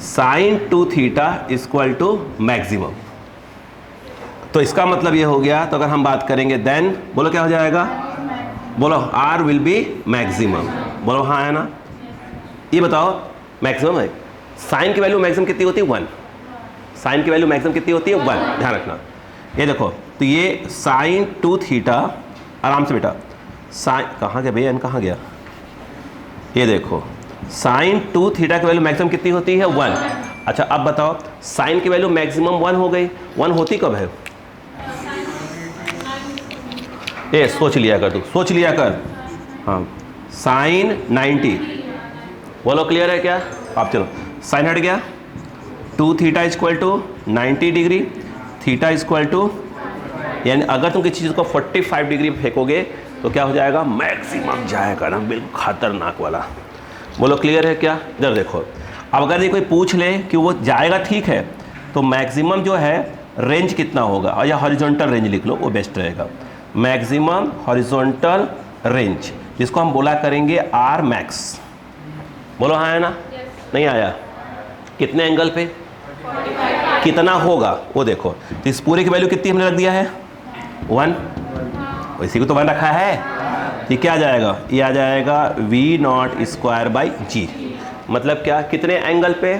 sine 2 theta equal to maximum, तो इसका मतलब ये हो गया, तो अगर हम बात करेंगे देन बोलो क्या हो जाएगा, बोलो आर विल बी मैक्सिमम, बोलो हाँ है ना। ये बताओ मैक्सिमम है, साइन की वैल्यू मैक्सिमम कितनी होती है 1, साइन की वैल्यू मैक्सिमम कितनी होती है 1, ध्यान रखना। ये देखो तो ये साइन 2 थीटा, आराम से बेटा, साइन कहाँ गया भैया, एन कहाँ गया, ये देखो साइन 2 थीटा की वैल्यू मैक्सिमम कितनी होती है 1। अच्छा अब बताओ साइन की वैल्यू मैक्सिमम 1 हो गई, 1 होती कब है, ये सोच लिया कर, तू सोच लिया कर, हाँ साइन 90, बोलो क्लियर है क्या। आप चलो साइन हट गया, 2 theta equal to 90 degree, theta equal to, यानी अगर तुम किसी चीज़ को 45 डिग्री फेंकोगे तो क्या हो जाएगा, मैक्सिमम जाएगा ना, बिल्कुल खतरनाक वाला। बोलो क्लियर है क्या। इधर देखो, अब अगर ये कोई पूछ ले कि वो जाएगा ठीक है, तो मैक्सिमम जो है रेंज कितना होगा, या हॉरिजॉन्टल रेंज लिख लो वो बेस्ट रहेगा, मैक्सिमम हॉरिजॉन्टल रेंज, जिसको हम बोला करेंगे आर मैक्स। बोलो हाँ है ना, नहीं आया, कितने एंगल पे, कितना होगा वो देखो, तो इस पूरे की वैल्यू कितनी हमने रख दिया है 1, इसी को तो 1 रखा है, ये क्या आ जाएगा, ये आ जाएगा V0² मतलब क्या, कितने एंगल पे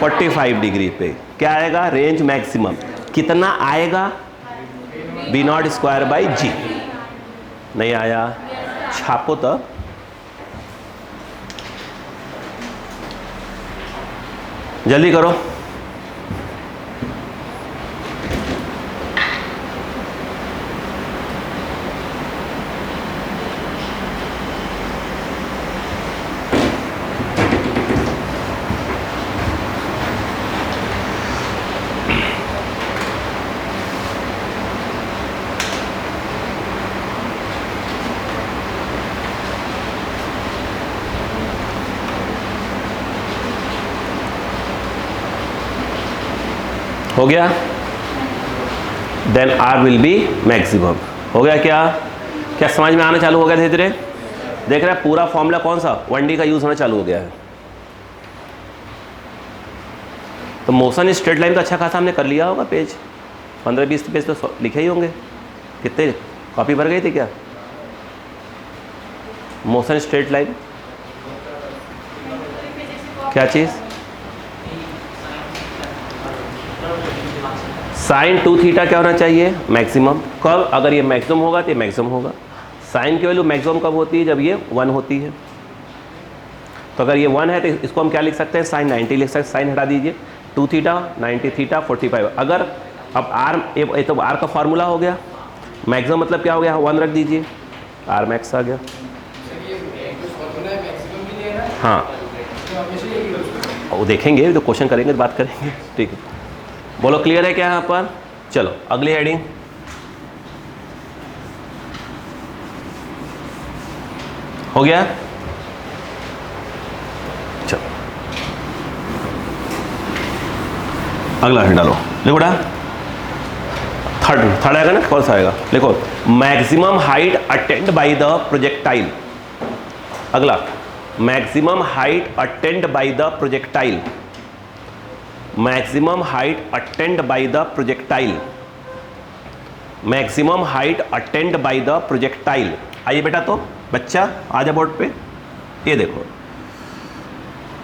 45 डिग्री पे, क्या आएगा रेंज मैक्सिमम, कितना आएगा V0² नहीं आया, छापो तो, जल्दी करो। हो गया, then R will be maximum, हो गया क्या, क्या समझ में आना चालू हो गया धीरे धीरे। देख रहे हैं पूरा फॉर्मूला कौन सा 1D का यूज होना चालू हो गया है। तो मोशन स्ट्रेट लाइन का अच्छा खासा हमने कर लिया होगा, पेज 15-20 पेज तो लिखे ही होंगे, कितने कॉपी भर गई थी क्या, मोशन स्ट्रेट लाइन क्या चीज़, साइन 2 थीटा क्या होना चाहिए मैक्सिमम, कब, अगर ये मैक्सिमम होगा तो ये मैक्सिमम होगा। साइन की वैल्यू मैक्सिमम कब होती है, जब ये 1 होती है। तो अगर ये 1 है तो इसको हम क्या लिख सकते हैं, साइन 90 लिख सकते हैं, साइन हटा दीजिए, 2 थीटा 90 थीटा 45। अगर अब आर, ये तो आर का फार्मूला हो गया, मैक्सिमम मतलब क्या हो गया, 1 रख दीजिए, आर मैक्स आ गया। हाँ वो देखेंगे तो क्वेश्चन करेंगे तो बात करेंगे, ठीक है। बोलो क्लियर है क्या यहाँ पर। चलो अगली हेडिंग, हो गया, चलो अगला हेड डालो, देखो बेटा थर्ड आएगा ना, कौन सा आएगा, देखो maximum height attained by the projectile. अगला maximum height attained by the projectile, maximum height attained by the projectile, maximum height attained by the projectile. आइए बेटा, तो बच्चा आ जा बोर्ड पे, ये देखो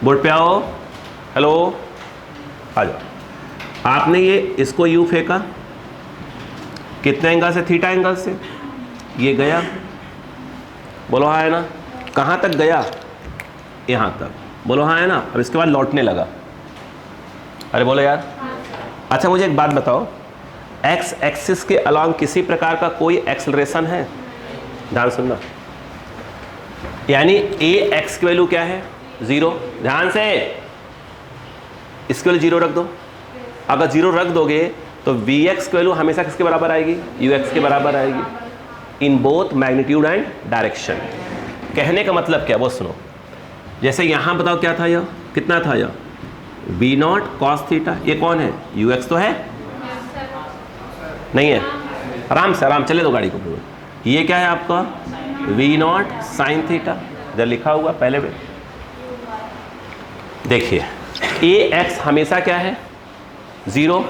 बोर्ड पे आओ, हेलो आ जाओ। आपने ये इसको यू फेंका, कितने एंगल से, थीटा एंगल से, ये गया, बोलो हाँ है ना, कहाँ तक गया, यहाँ तक, बोलो हाँ है ना। अब इसके बाद लौटने लगा, अरे बोलो यार। अच्छा मुझे एक बात बताओ, एक्स एक्सिस के अलॉन्ग किसी प्रकार का कोई एक्सेलरेशन है, ध्यान सुनना, यानी ए एक्स की वैल्यू क्या है 0, ध्यान से इसके वैल्यू 0 रख दो। अगर 0 रख दोगे तो वी एक्स की वैल्यू हमेशा किसके बराबर आएगी, यू एक्स के बराबर आएगी, in both magnitude and direction. कहने का मतलब क्या, वो सुनो, जैसे यहाँ बताओ क्या था, यह कितना था, यह V0 cos थीटा, ये कौन है, यू एक्स तो है नहीं है, आराम से आराम चले दो गाड़ी को। ये क्या है आपका V0 sin थीटा, इधर लिखा हुआ पहले में देखिए, ए एक्स हमेशा क्या है 0,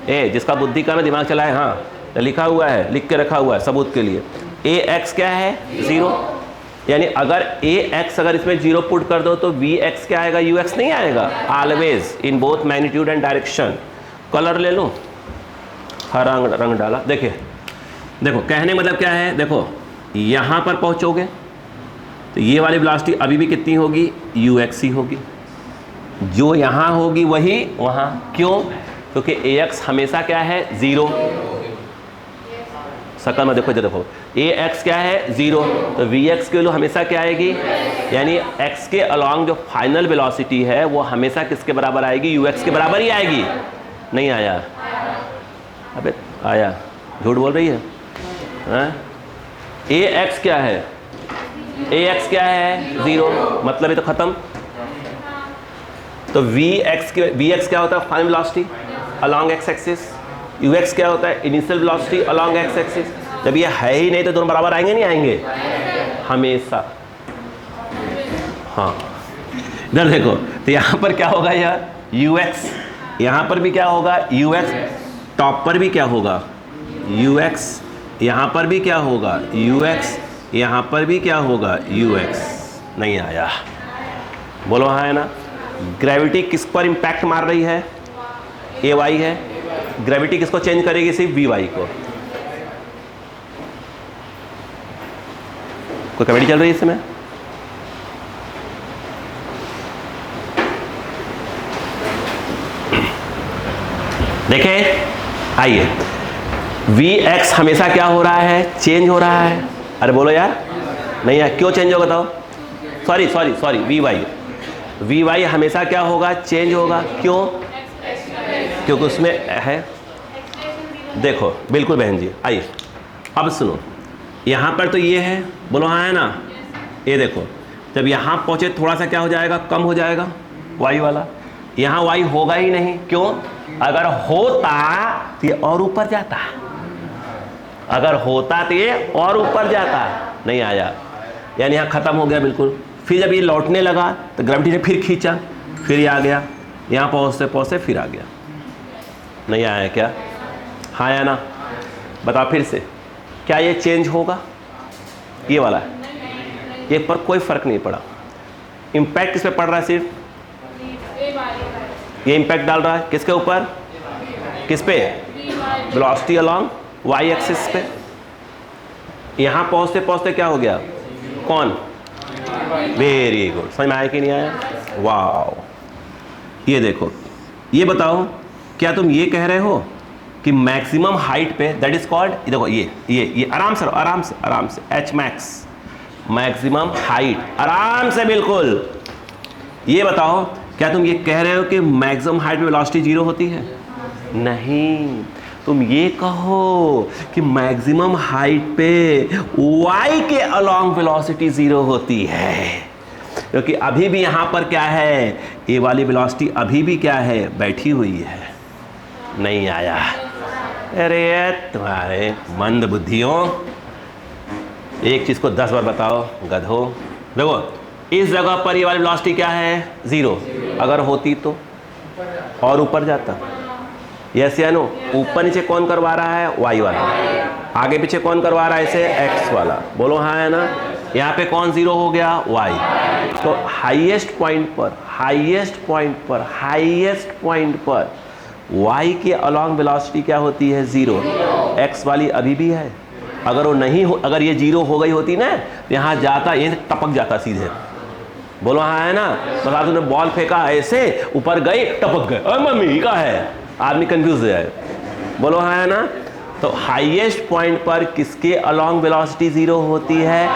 ए जिसका बुद्धि का में दिमाग चलाए, हाँ लिखा हुआ है, लिख के रखा हुआ है सबूत के लिए। ए एक्स क्या है 0, यानी अगर ए एक्स अगर इसमें 0 पुट कर दो तो वी एक्स क्या आएगा, यू एक्स नहीं आएगा। Always in both magnitude and direction. Colour ले लूँ, हरा रंग डाला। देखिए देखो कहने मतलब क्या है, देखो यहाँ पर पहुँचोगे तो ये वाली वेलोसिटी अभी भी कितनी होगी, यू एक्स ही होगी। जो यहाँ होगी वही वहाँ, क्यों? क्योंकि ए एक्स हमेशा क्या है 0। सकल में देखो, जो देखो ए एक्स क्या है 0, तो वी एक्स की वैल्यू हमेशा क्या आएगी, यानी एक्स के अलॉन्ग जो फाइनल वेलोसिटी है वो हमेशा किसके बराबर आएगी, यू एक्स के बराबर ही आएगी। नहीं आया? अबे आया, झूठ बोल रही है। ए एक्स क्या है, ए एक्स क्या है 0, मतलब ये तो खत्म। तो वी एक्स क्या होता है, final velocity along x axis. You x क्या होता है, initial velocity along x axis. जब ये है ही नहीं तो दोनों बराबर आएंगे नहीं आएंगे, हमेशा। हाँ इधर देखो, तो यहाँ पर क्या होगा यार, यू एक्स, यहाँ पर भी क्या होगा यू एक्स, टॉप पर भी क्या होगा यू एक्स, यहाँ पर भी क्या होगा यू एक्स, यहाँ पर भी क्या होगा यू एक्स। नहीं आया? बोलो हाँ है ना। ग्रेविटी किस पर इम्पैक्ट मार रही है, ए वाई है। ग्रेविटी किसको चेंज करेगी, सिर्फ वी वाई को। कोई कमेटी चल रही है इसमें? देखें आइए, वी एक्स हमेशा क्या हो रहा है, चेंज हो रहा है। अरे बोलो यार, नहीं यार क्यों चेंज होगा बताओ। सॉरी वी वाई हमेशा क्या होगा, चेंज होगा। क्यों? क्योंकि उसमें है, देखो बिल्कुल बहन जी। आइए अब सुनो, यहाँ पर तो ये है, बोलो हाँ है ना। ये देखो जब यहाँ पहुँचे थोड़ा सा क्या हो जाएगा, कम हो जाएगा वाई वाला। यहाँ वाई होगा ही नहीं, क्यों? अगर होता तो ये और ऊपर जाता, अगर होता तो ये और ऊपर जाता। नहीं आया, यानी यहाँ ख़त्म हो गया बिल्कुल। फिर जब ये लौटने लगा तो ग्रेविटी ने फिर खींचा, फिर ये आ गया, यहाँ पहुँचते पहुँचते फिर आ गया। नहीं आया क्या? हाँ या ना? बताओ फिर से, क्या ये चेंज होगा? ये वाला है, ये पर कोई फर्क नहीं पड़ा। इम्पैक्ट किस पे पड़ रहा है, सिर्फ ये इम्पैक्ट डाल रहा है किसके ऊपर, किस पे, वेलोसिटी अलोंग वाई एक्सिस पे। यहाँ पहुँचते पहुँचते क्या हो गया, कौन? Very good. समझ में आया कि नहीं आया? वाह। ये देखो, ये बताओ क्या तुम ये कह रहे हो कि मैक्सिमम हाइट पे, दैट इज कॉल्ड, देखो ये आराम से एच मैक्स, मैक्सिमम हाइट, आराम से बिल्कुल। ये बताओ क्या तुम ये कह रहे हो कि मैक्सिमम हाइट में वेलोसिटी 0 होती है? नहीं, तुम ये कहो कि मैक्सिमम हाइट पे y के अलॉन्ग वेलोसिटी 0 होती है, क्योंकि अभी भी यहाँ पर क्या है, ये वाली वेलोसिटी अभी भी क्या है, बैठी हुई है। नहीं आया? अरे तुम्हारे मंद बुद्धियों, एक चीज़ को 10 बार बताओ गधो। देखो इस जगह पर ये वाली वेलोसिटी क्या है, 0। अगर होती तो और ऊपर जाता। यस या नो? ऊपर नीचे कौन करवा रहा है, वाई वाला। आगे पीछे कौन करवा रहा है इसे, एक्स वाला। बोलो हाँ है ना। यहाँ पे कौन 0 हो गया, वाई। तो हाईएस्ट पॉइंट पर y के अलॉन्ग वेलोसिटी क्या होती है, 0। x वाली अभी भी है। अगर वो नहीं हो, अगर ये 0 हो गई होती ना तो यहाँ जाता, ये टपक जाता सीधे। बोलो हाँ है ना। तो तुमने बॉल फेंका ऐसे, ऊपर गई टपक गए, अरे मम्मी का है, आदमी कंफ्यूज हो जाए। बोलो हाँ है ना। तो हाईएस्ट पॉइंट पर किसके अलॉन्ग वेलोसिटी 0 होती है,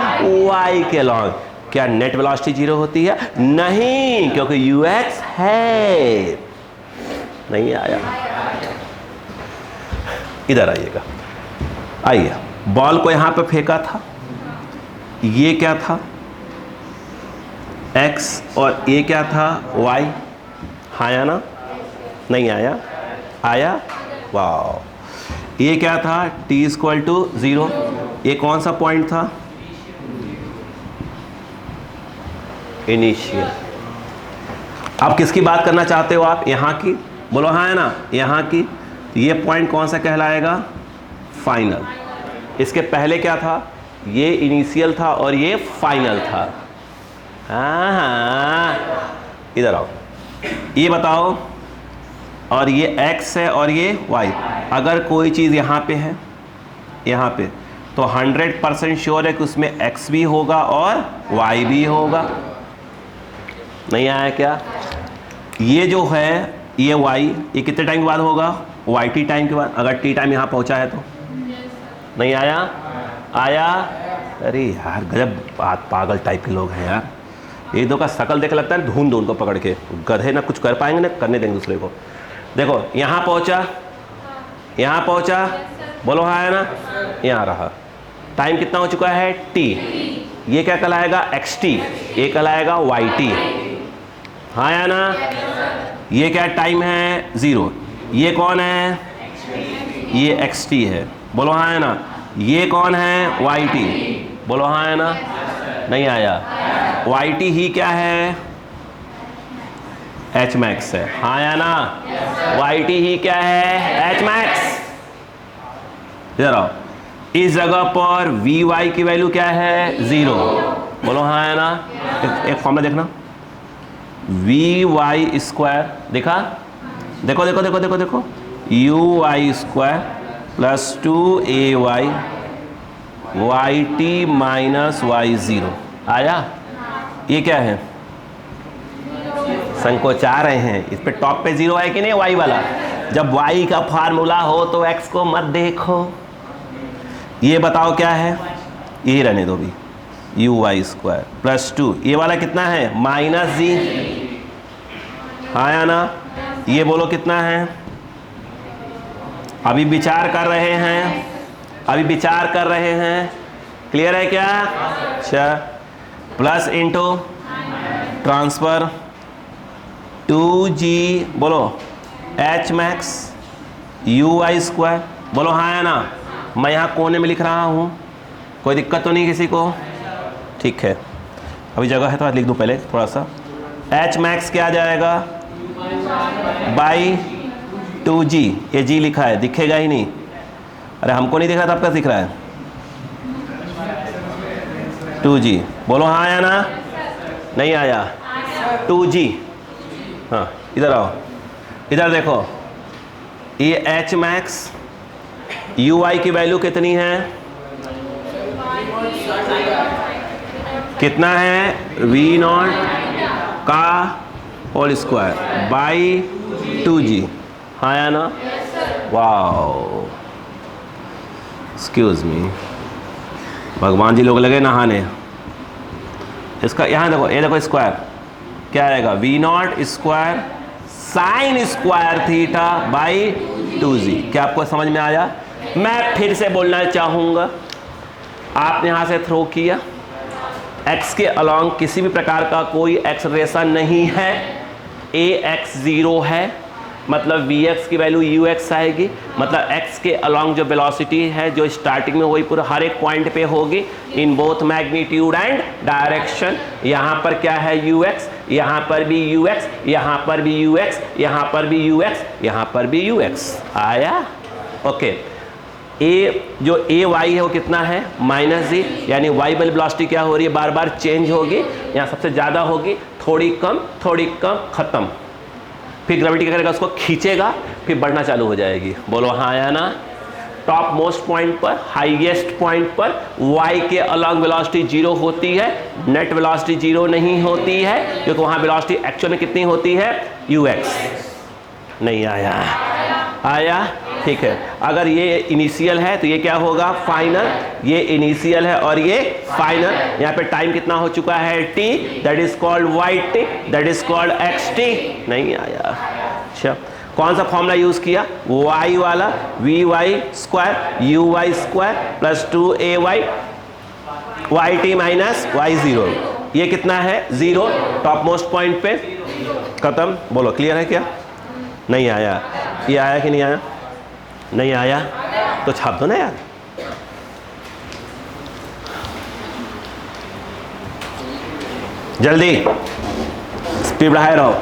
y के अलॉन्ग। क्या नेट वेलोसिटी 0 होती है? नहीं, क्योंकि ux है। नहीं आया? इधर आइएगा। आइए, बॉल को यहां पे फेंका था, ये क्या था, x, और ये क्या था, y। हाँ या ना? नहीं आया? आया? वाह। ये क्या था, t = 0। ये कौन सा पॉइंट था, इनिशियल। अब किसकी बात करना चाहते हो आप, यहाँ की? बोलो हाँ है ना, यहाँ की। ये पॉइंट कौन सा कहलाएगा? फाइनल। इसके पहले क्या था? ये इनिशियल था और ये फाइनल था। हाँ, इधर आओ, ये बताओ, और ये x है और ये y। अगर कोई चीज़ यहाँ पे है, यहाँ पे, तो 100% श्योर है कि उसमें x भी होगा और y भी होगा। नहीं आया क्या? ये जो है ये y, ये कितने टाइम के बाद होगा? yt टाइम के बाद। अगर t टाइम यहाँ पहुँचा है तो नहीं आया? आया? अरे यार गजब पागल टाइप के लोग हैं यार। एक दो का शकल देख लगता है ढूंढ उनको पकड़ के, गधे ना कुछ कर पाएंगे ना करने देंगे दूसरे को। देखो यहाँ पहुँचा, यहाँ पहुँचा, बोलो हाँ है ना? यहाँ रहा। टाइम कितना हो चुका है? t। ये क्या कहलाएगा? xt। ये कहलाएगा yt। हाँ या ना? ये क्या टाइम है? 0। ये कौन है? ये xt है। बोलो हाँ है ना? ये कौन है? yt। बोलो हाँ है ना? नहीं आया? yt ही क्या है? h max है। हाँ या ना? yt ही क्या है? h max। इधर आओ, इस जगह पर vy की वैल्यू क्या है? 0। बोलो हाँ है ना? एक फॉर्मूला देखना, vy स्क्वायर, देखा? देखो देखो देखो देखो देखो, uy square plus 2ay yt minus y0। आया? ये क्या है? संकोचा रहे हैं। इस पे टॉप पे 0 है कि नहीं y वाला? जब y का फार्मूला हो तो x को मत देखो। ये बताओ क्या है? यही रहने दो भी, uy स्क्वायर प्लस 2, ये वाला कितना है? माइनस जी। हाँ या ना? ये बोलो कितना है? अभी विचार कर रहे हैं, अभी विचार कर रहे हैं। क्लियर है क्या? अच्छा, प्लस इंटू ट्रांसफर 2g, बोलो h max uy स्क्वायर। बोलो हाँ या ना? मैं यहाँ कोने में लिख रहा हूँ, कोई दिक्कत तो नहीं किसी को? ठीक है, अभी जगह है तो आज लिख दूँ पहले थोड़ा सा। h max क्या आ जाएगा? By 2g। ये g लिखा है, दिखेगा ही नहीं। अरे हमको नहीं दिख रहा था, आपका दिख रहा है? 2g। बोलो हाँ आया ना? नहीं आया? 2g। हाँ, इधर आओ, इधर देखो, ये h max uy की वैल्यू कितनी है? कितना है? v0 का होल स्क्वायर बाई 2g। हाँ या ना? वाओ, एक्सक्यूज मी, भगवान जी लोग लगे नहाने। इसका यहाँ देखो, ये देखो स्क्वायर क्या आएगा? v0 square sine square theta by 2g। क्या आपको समझ में आया? मैं फिर से बोलना चाहूँगा, आपने यहाँ से थ्रो किया, x के अलॉन्ग किसी भी प्रकार का कोई एक्सलेरेशन नहीं है, ax 0 है, मतलब vx की वैल्यू ux आएगी, मतलब x के अलॉन्ग जो वेलोसिटी है जो स्टार्टिंग में वही पूरा हर एक पॉइंट पे होगी in both magnitude and direction. यहाँ पर क्या है? ux, यहाँ पर भी ux, यहाँ पर भी ux, यहाँ पर भी ux, यहाँ पर भी ux। आया? ओके। a जो ay है वो कितना है? माइनस जी, यानी y वाली वेलोसिटी क्या हो रही है? बार बार चेंज होगी। यहाँ सबसे ज़्यादा होगी, थोड़ी कम, थोड़ी कम, ख़त्म। फिर ग्रेविटी क्या करेगा? उसको खींचेगा, फिर बढ़ना चालू हो जाएगी। बोलो हाँ या ना? टॉप मोस्ट पॉइंट पर, हाईएस्ट पॉइंट पर y के अलॉन्ग वेलोसिटी 0 होती है, नेट वेलोसिटी 0 नहीं होती है, क्योंकि वहाँ वेलोसिटी एक्चुअल में कितनी होती है? ux। नहीं आया? आया? ठीक है। अगर ये इनिशियल है तो ये क्या होगा? फाइनल। ये इनिशियल है और ये फाइनल। यहाँ पे टाइम कितना हो चुका है? t, that is called yt, that is called xt। नहीं आया? अच्छा, कौन सा फॉर्मूला यूज किया? y वाला, vy square uy square plus 2ay yt minus y0। ये कितना है? 0। टॉप मोस्ट पॉइंट पे खत्म। बोलो क्लियर है क्या? नहीं आया? ये आया कि नहीं आया? नहीं आया तो छाप दो ना यार। जल्दी स्पीड बढ़ाए रहो।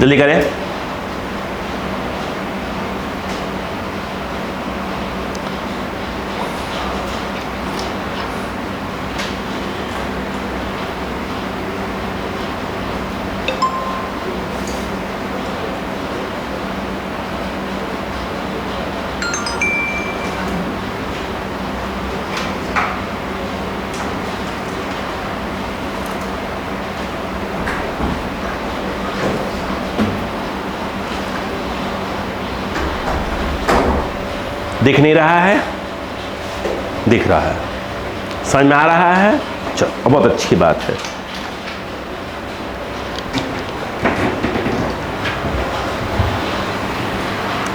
जल्दी करें। दिख नहीं रहा है? दिख रहा है। समझ में आ रहा है? चलो, बहुत अच्छी बात है।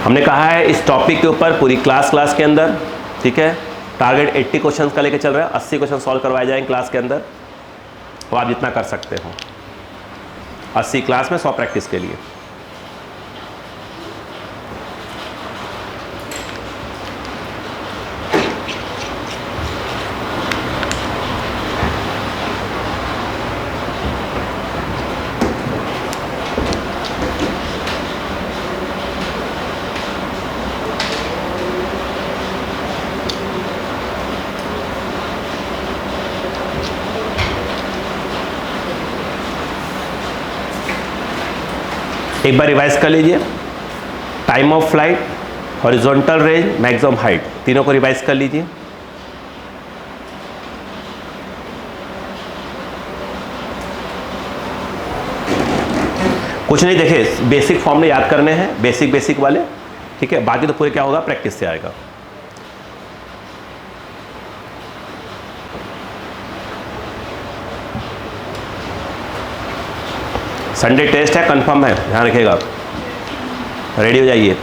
हमने कहा है इस टॉपिक के ऊपर पूरी क्लास के अंदर, ठीक है, टारगेट 80 क्वेश्चंस का लेके चल रहा है। 80 क्वेश्चन सॉल्व करवाए जाएंगे क्लास के अंदर, तो आप जितना कर सकते हो। 80 क्लास में 100 प्रैक्टिस के लिए। एक बार रिवाइज कर लीजिए। Time of flight, horizontal range, maximum height, तीनों को रिवाइज कर लीजिए। कुछ नहीं, देखिए बेसिक फॉर्मूले याद करने हैं, बेसिक वाले, ठीक है। बाकी तो पूरे क्या होगा, प्रैक्टिस से आएगा। संडे टेस्ट है, कंफर्म है, ध्यान रखिएगा। रेडी हो जाइए।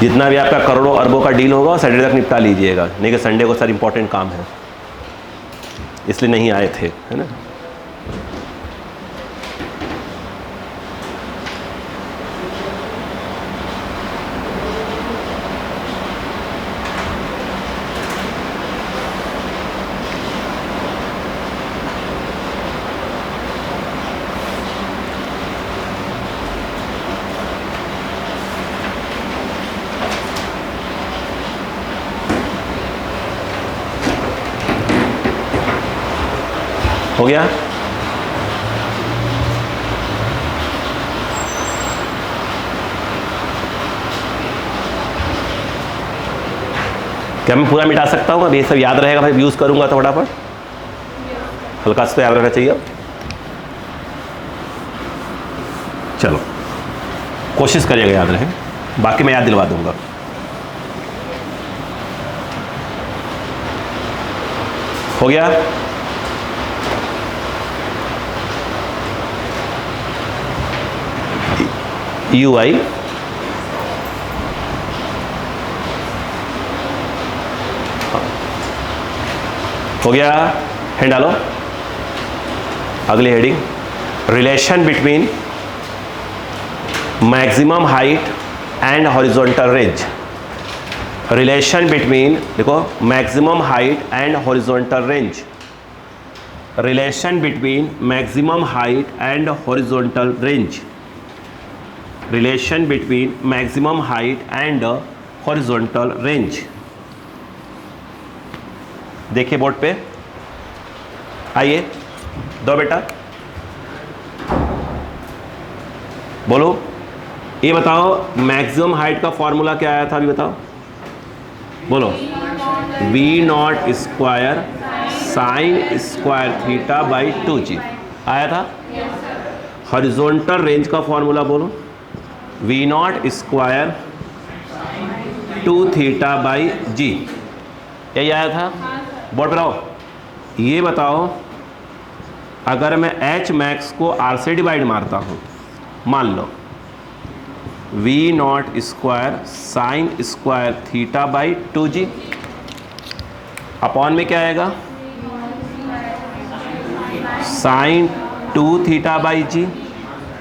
जितना भी आपका करोड़ों अरबों का डील होगा संडे तक निपटा लीजिएगा, नहीं कि संडे को सर इंपॉर्टेंट काम है इसलिए नहीं आए थे, है ना। हो गया? क्या मैं पूरा मिटा सकता हूँ? अब ये सब याद रहेगा भाई, यूज़ करूँगा तो फटाफट। हल्का सा तो याद रहना चाहिए। चलो कोशिश करिएगा याद रहे, बाकी मैं याद दिलवा दूंगा। हो गया? UI हो गया। हैंड डालो। अगली heading, relation between maximum height and horizontal range. Relation between, देखो, maximum height and horizontal range. Relation between maximum height and horizontal range. Relation between maximum height and horizontal range. देखिए board पे, आइए दो बेटा, बोलो, ये बताओ मैक्सिमम हाइट का फॉर्मूला क्या आया था, अभी बताओ, बोलो। V0 square sine square theta by 2g आया था। हॉरिजॉन्टल रेंज का फॉर्मूला बोलो, V0 स्क्वायर 2 थीटा बाई जी, यही आया था। बोर्ड पर आओ। ये बताओ, अगर मैं H मैक्स को R से डिवाइड मारता हूँ, मान लो V0 square sine square theta by 2g, upon में क्या आएगा, साइन 2 थीटा बाई जी।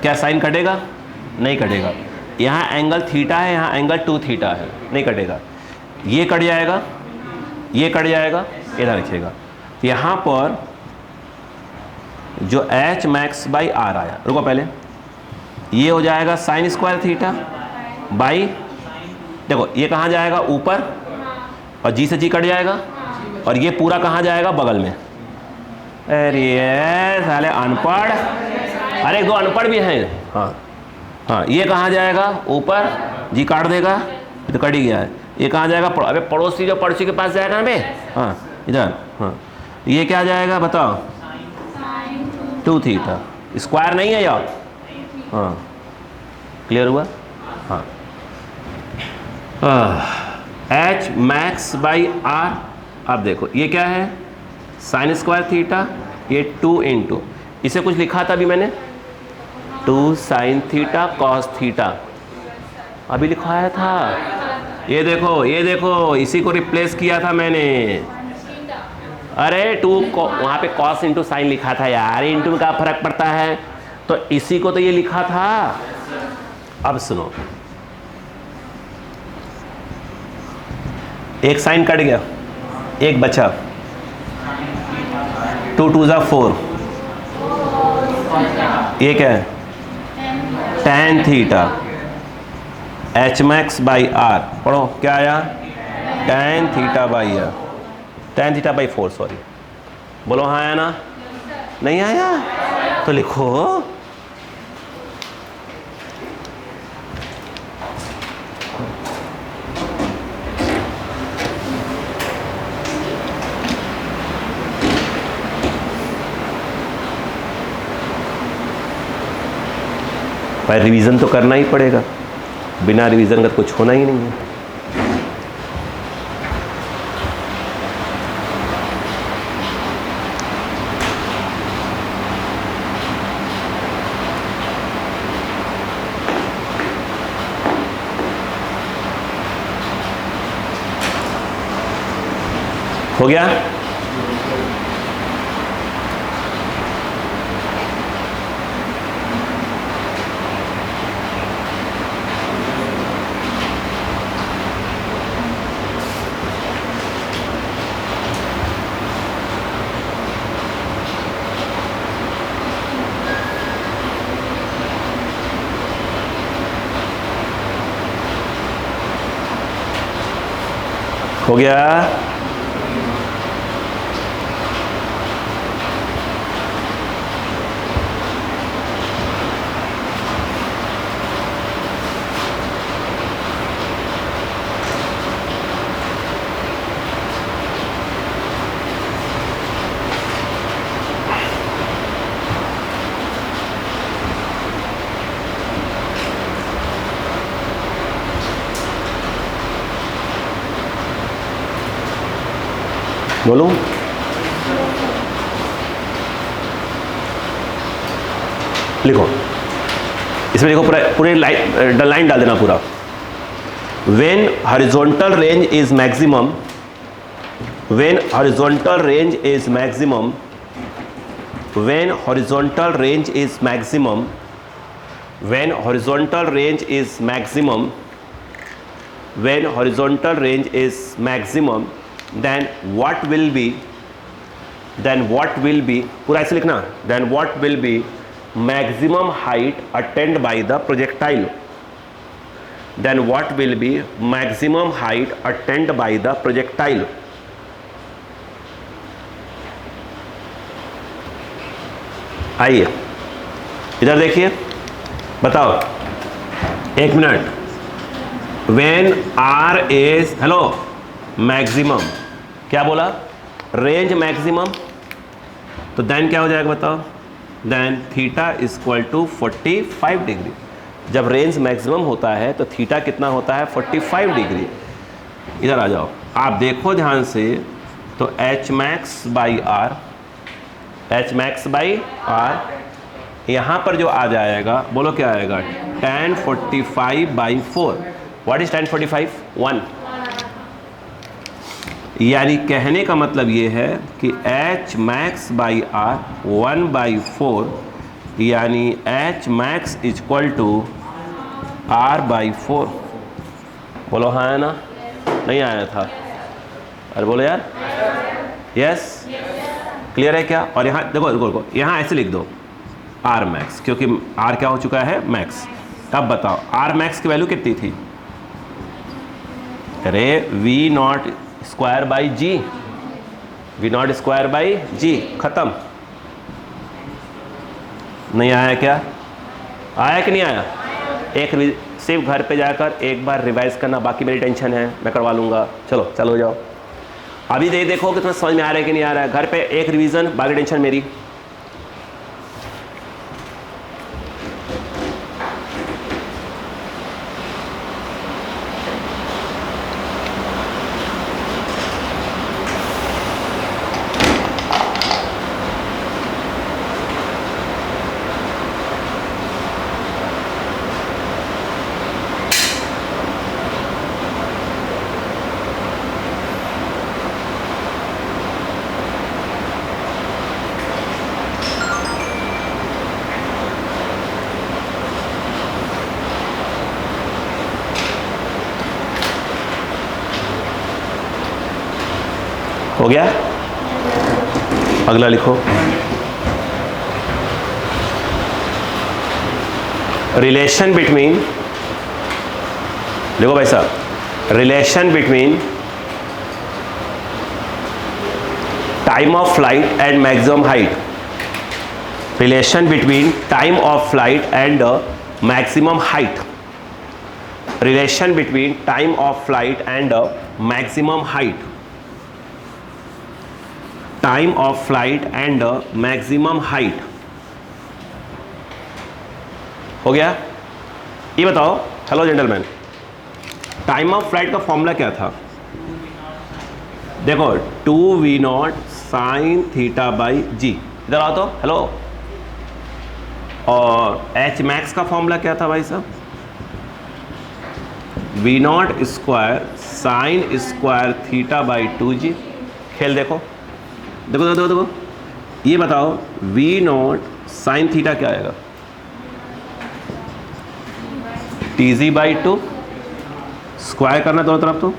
क्या साइन कटेगा? नहीं कटेगा। यहाँ एंगल थीटा है, यहाँ एंगल 2 थीटा है, नहीं कटेगा। ये कट जाएगा, ये कट जाएगा, इधर रखिएगा। यहाँ पर जो एच मैक्स बाई आर आया, रुको पहले, ये हो जाएगा साइन स्क्वायर थीटा बाई, देखो ये कहाँ जाएगा ऊपर, और जी से जी कट जाएगा, और ये पूरा कहाँ जाएगा बगल में। अरे साले अनपढ़, अरे दो अनपढ़ भी हैं। हाँ हाँ, ये कहाँ जाएगा ऊपर, जी काट देगा तो कट ही गया है। ये कहाँ जाएगा, अबे पड़ोसी जो पड़ोसी के पास जाएगा ना बे, हाँ इधर, हाँ ये क्या जाएगा बताओ, 2 थीटा, स्क्वायर नहीं है यार। हाँ क्लियर हुआ। हाँ एच मैक्स बाई आर, अब देखो ये क्या है, साइन स्क्वायर थीटा, ये 2 इंटू, इसे कुछ लिखा था अभी मैंने, 2 साइन थीटा कॉस थीटा, अभी लिखवाया था, ये देखो इसी को रिप्लेस किया था मैंने। अरे 2 वहाँ पे कॉस इंटू साइन लिखा था यार, इंटू में क्या फर्क पड़ता है, तो इसी को तो ये लिखा था। अब सुनो, एक साइन कट गया, एक बचा, 2 2 जा 4, ये क्या है, tan theta H max by R, पढ़ो क्या आया, tan theta by R, tan theta by 4, sorry, बोलो हाँ आया ना, नहीं आया तो लिखो। पर रिवीजन तो करना ही पड़ेगा, बिना रिवीजन का कुछ होना ही नहीं है। हो गया, हो गया। बोलो, लिखो, इसमें देखो पूरे लाइन डाल देना पूरा। When horizontal range is maximum, when horizontal range is maximum, when horizontal range is maximum, when horizontal range is maximum, when horizontal range is maximum, then what will be, पूरा ऐसे लिखना, then what will be maximum height attained by the projectile, then what will be maximum height attained by the projectile। आइए इधर देखिए, बताओ, एक minute, when r is, hello, maximum, क्या बोला, रेंज मैक्सिमम, तो देन क्या हो जाएगा बताओ, then theta equal to 45 degree. जब रेंज मैक्सिमम होता है तो थीटा कितना होता है, 45 डिग्री। इधर आ जाओ, आप देखो ध्यान से, तो H max by R, H max by R, यहाँ पर जो आ जाएगा, बोलो क्या आएगा, tan 45 by 4। What is tan 45? 1। यानी कहने का मतलब ये है कि एच मैक्स बाई आर 1/4, यानी H max equal to r/4। बोलो हाँ है ना, नहीं आया था, अरे बोलो यार, यस। क्लियर है क्या? और यहाँ देखो देखो देखो, यहाँ ऐसे लिख दो आर मैक्स, क्योंकि आर क्या हो चुका है? मैक्स। अब बताओ आर मैक्स की वैल्यू कितनी थी? अरे v naught square by g, v naught square by g, खत्म। नहीं आया क्या? आया कि नहीं आया? एक सिर्फ घर पे जाकर एक बार रिवाइज करना, बाकी मेरी टेंशन है, मैं करवा लूँगा। चलो चलो जाओ, अभी देखो कि तुम्हें समझ में आ रहा है कि नहीं आ रहा है। घर पे एक रिवीजन, बाकी टेंशन मेरी। हो गया? अगला लिखो, रिलेशन बिटवीन, देखो भाई साहब, relation between time of flight and maximum height, relation between time of flight and maximum height, relation between time of flight and maximum height, time of flight and maximum height. हो गया? ये बताओ, hello gentleman, time of flight का formula क्या था? देखो 2v0 sign theta by जी, इधर आओ तो, हेलो। और एच मैक्स का फॉर्मूला क्या था भाई साहब? v0 square sine square theta by 2g। खेल देखो देखो देखो देखो, ये बताओ v0 साइन थीटा क्या आएगा? tg बाई 2, स्क्वायर करना दोनों तरफ तो,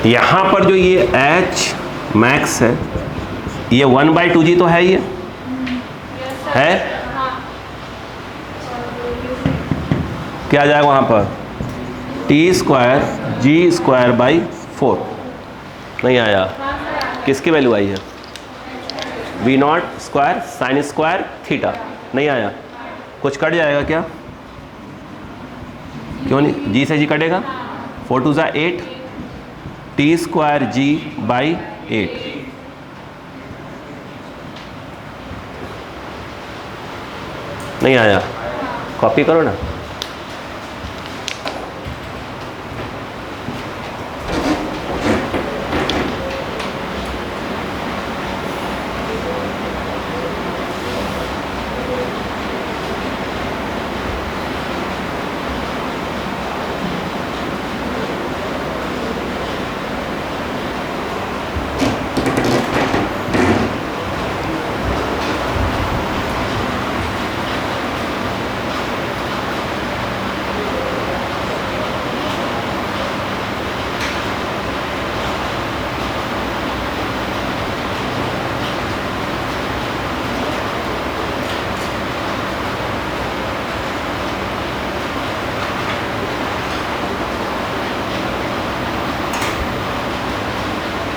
यहाँ पर जो ये h मैक्स है, ये 1/2g तो है, ये है, क्या आ जाएगा वहाँ पर? t square g square by 4। नहीं आया? किसकी वैल्यू आई है? v0 square sine square theta. नहीं आया? कुछ कट जाएगा क्या? क्यों नहीं? g से g कटेगा, 4 2 = 8, t स्क्वायर g बाई 8। नहीं आया? कॉपी करो ना।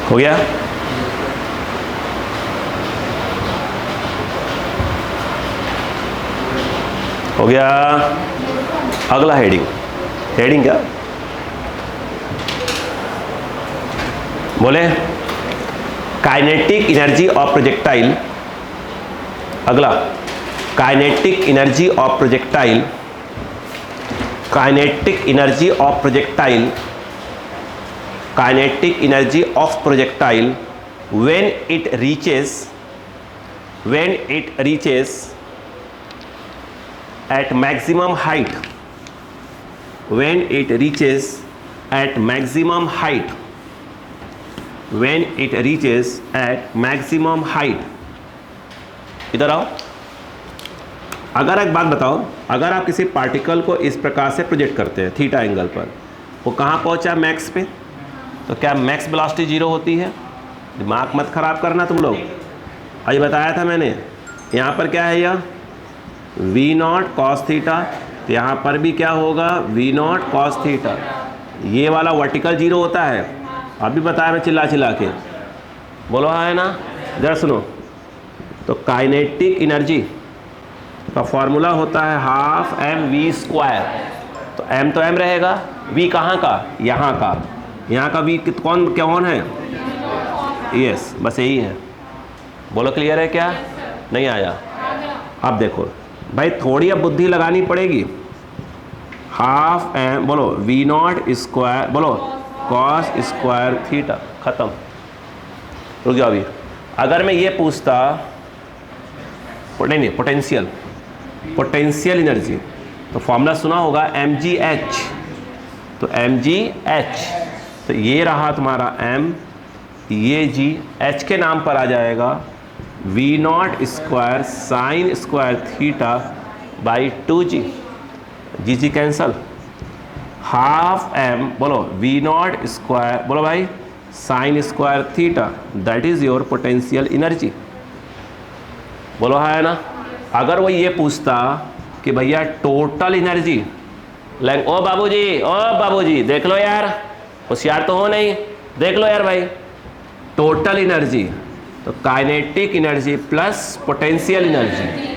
हो गया? हो गया? अगला हेडिंग, हेडिंग क्या बोले? Kinetic energy of projectile. अगला, kinetic energy of projectile, kinetic energy of projectile, kinetic energy of projectile when it reaches at maximum height, when it reaches at maximum height, when it reaches at maximum height. इधर आओ। अगर एक बात बताओ, अगर आप किसी पार्टिकल को इस प्रकार से प्रोजेक्ट करते हैं थीटा एंगल पर, वो कहाँ पहुँचा? मैक्स पे। तो क्या मैक्स वेलोसिटी जीरो होती है? दिमाग मत खराब करना तुम लोग। अभी बताया था मैंने, यहाँ पर क्या है यह वी नॉट कॉस थीटा, तो यहाँ पर भी क्या होगा वी नॉट कॉस थीटा। ये वाला वर्टिकल जीरो होता है, अभी बताया मैं चिल्ला चिल्ला के। बोलो हाँ है ना? जरा सुनो। तो काइनेटिक एनर्जी का फॉर्मूला होता है हाफ एम वी स्क्वायर। तो एम तो एम रहेगा, वी कहाँ का? यहाँ का। यहाँ का वी कौन है? यस, बस यही है। बोलो क्लियर है क्या? नहीं आया? अब देखो भाई, थोड़ी अब बुद्धि लगानी पड़ेगी। हाफ एम, बोलो वी नॉट स्क्वायर, बोलो कॉस स्क्वायर थीटा, खत्म। रुक जाओ अभी। अगर मैं ये पूछता नहीं, पोटेंशियल एनर्जी, तो फॉर्मूला सुना होगा mgh। तो mgh, तो ये रहा तुम्हारा m, ये g, h के नाम पर आ जाएगा v not square sine square theta by 2g। G cancel. Half m, बोलो v नॉट स्क्वायर, बोलो भाई sine square theta, that is your potential energy. बोलो हाँ है ना? अगर वो ये पूछता कि भैया टोटल एनर्जी, ओ बाबूजी देख लो यार, होशियार तो हो नहीं, देख लो यार भाई, टोटल एनर्जी तो kinetic energy plus potential energy.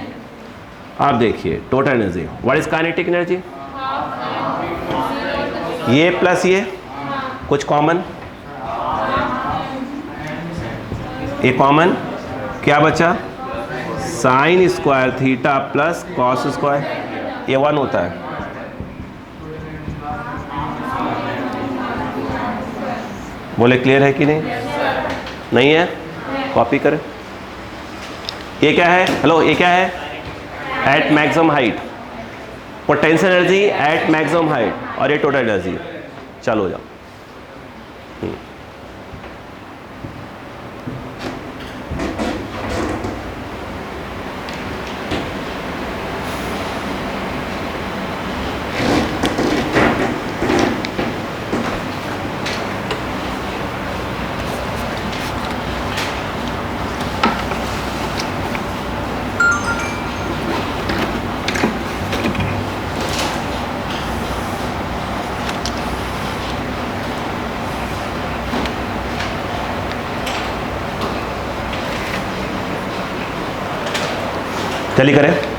आप देखिए total energy, what is kinetic energy? ये प्लस ये, कुछ कॉमन, ये कॉमन, क्या बचा? Sign square theta plus cos square, ये 1 होता है। बोले क्लियर है कि नहीं? नहीं है? कॉपी करें। ये क्या है? हेलो, ये क्या है? At maximum height, potential energy at maximum height, और ये टोटल एनर्जी। चलो जाओ। चलिए करें।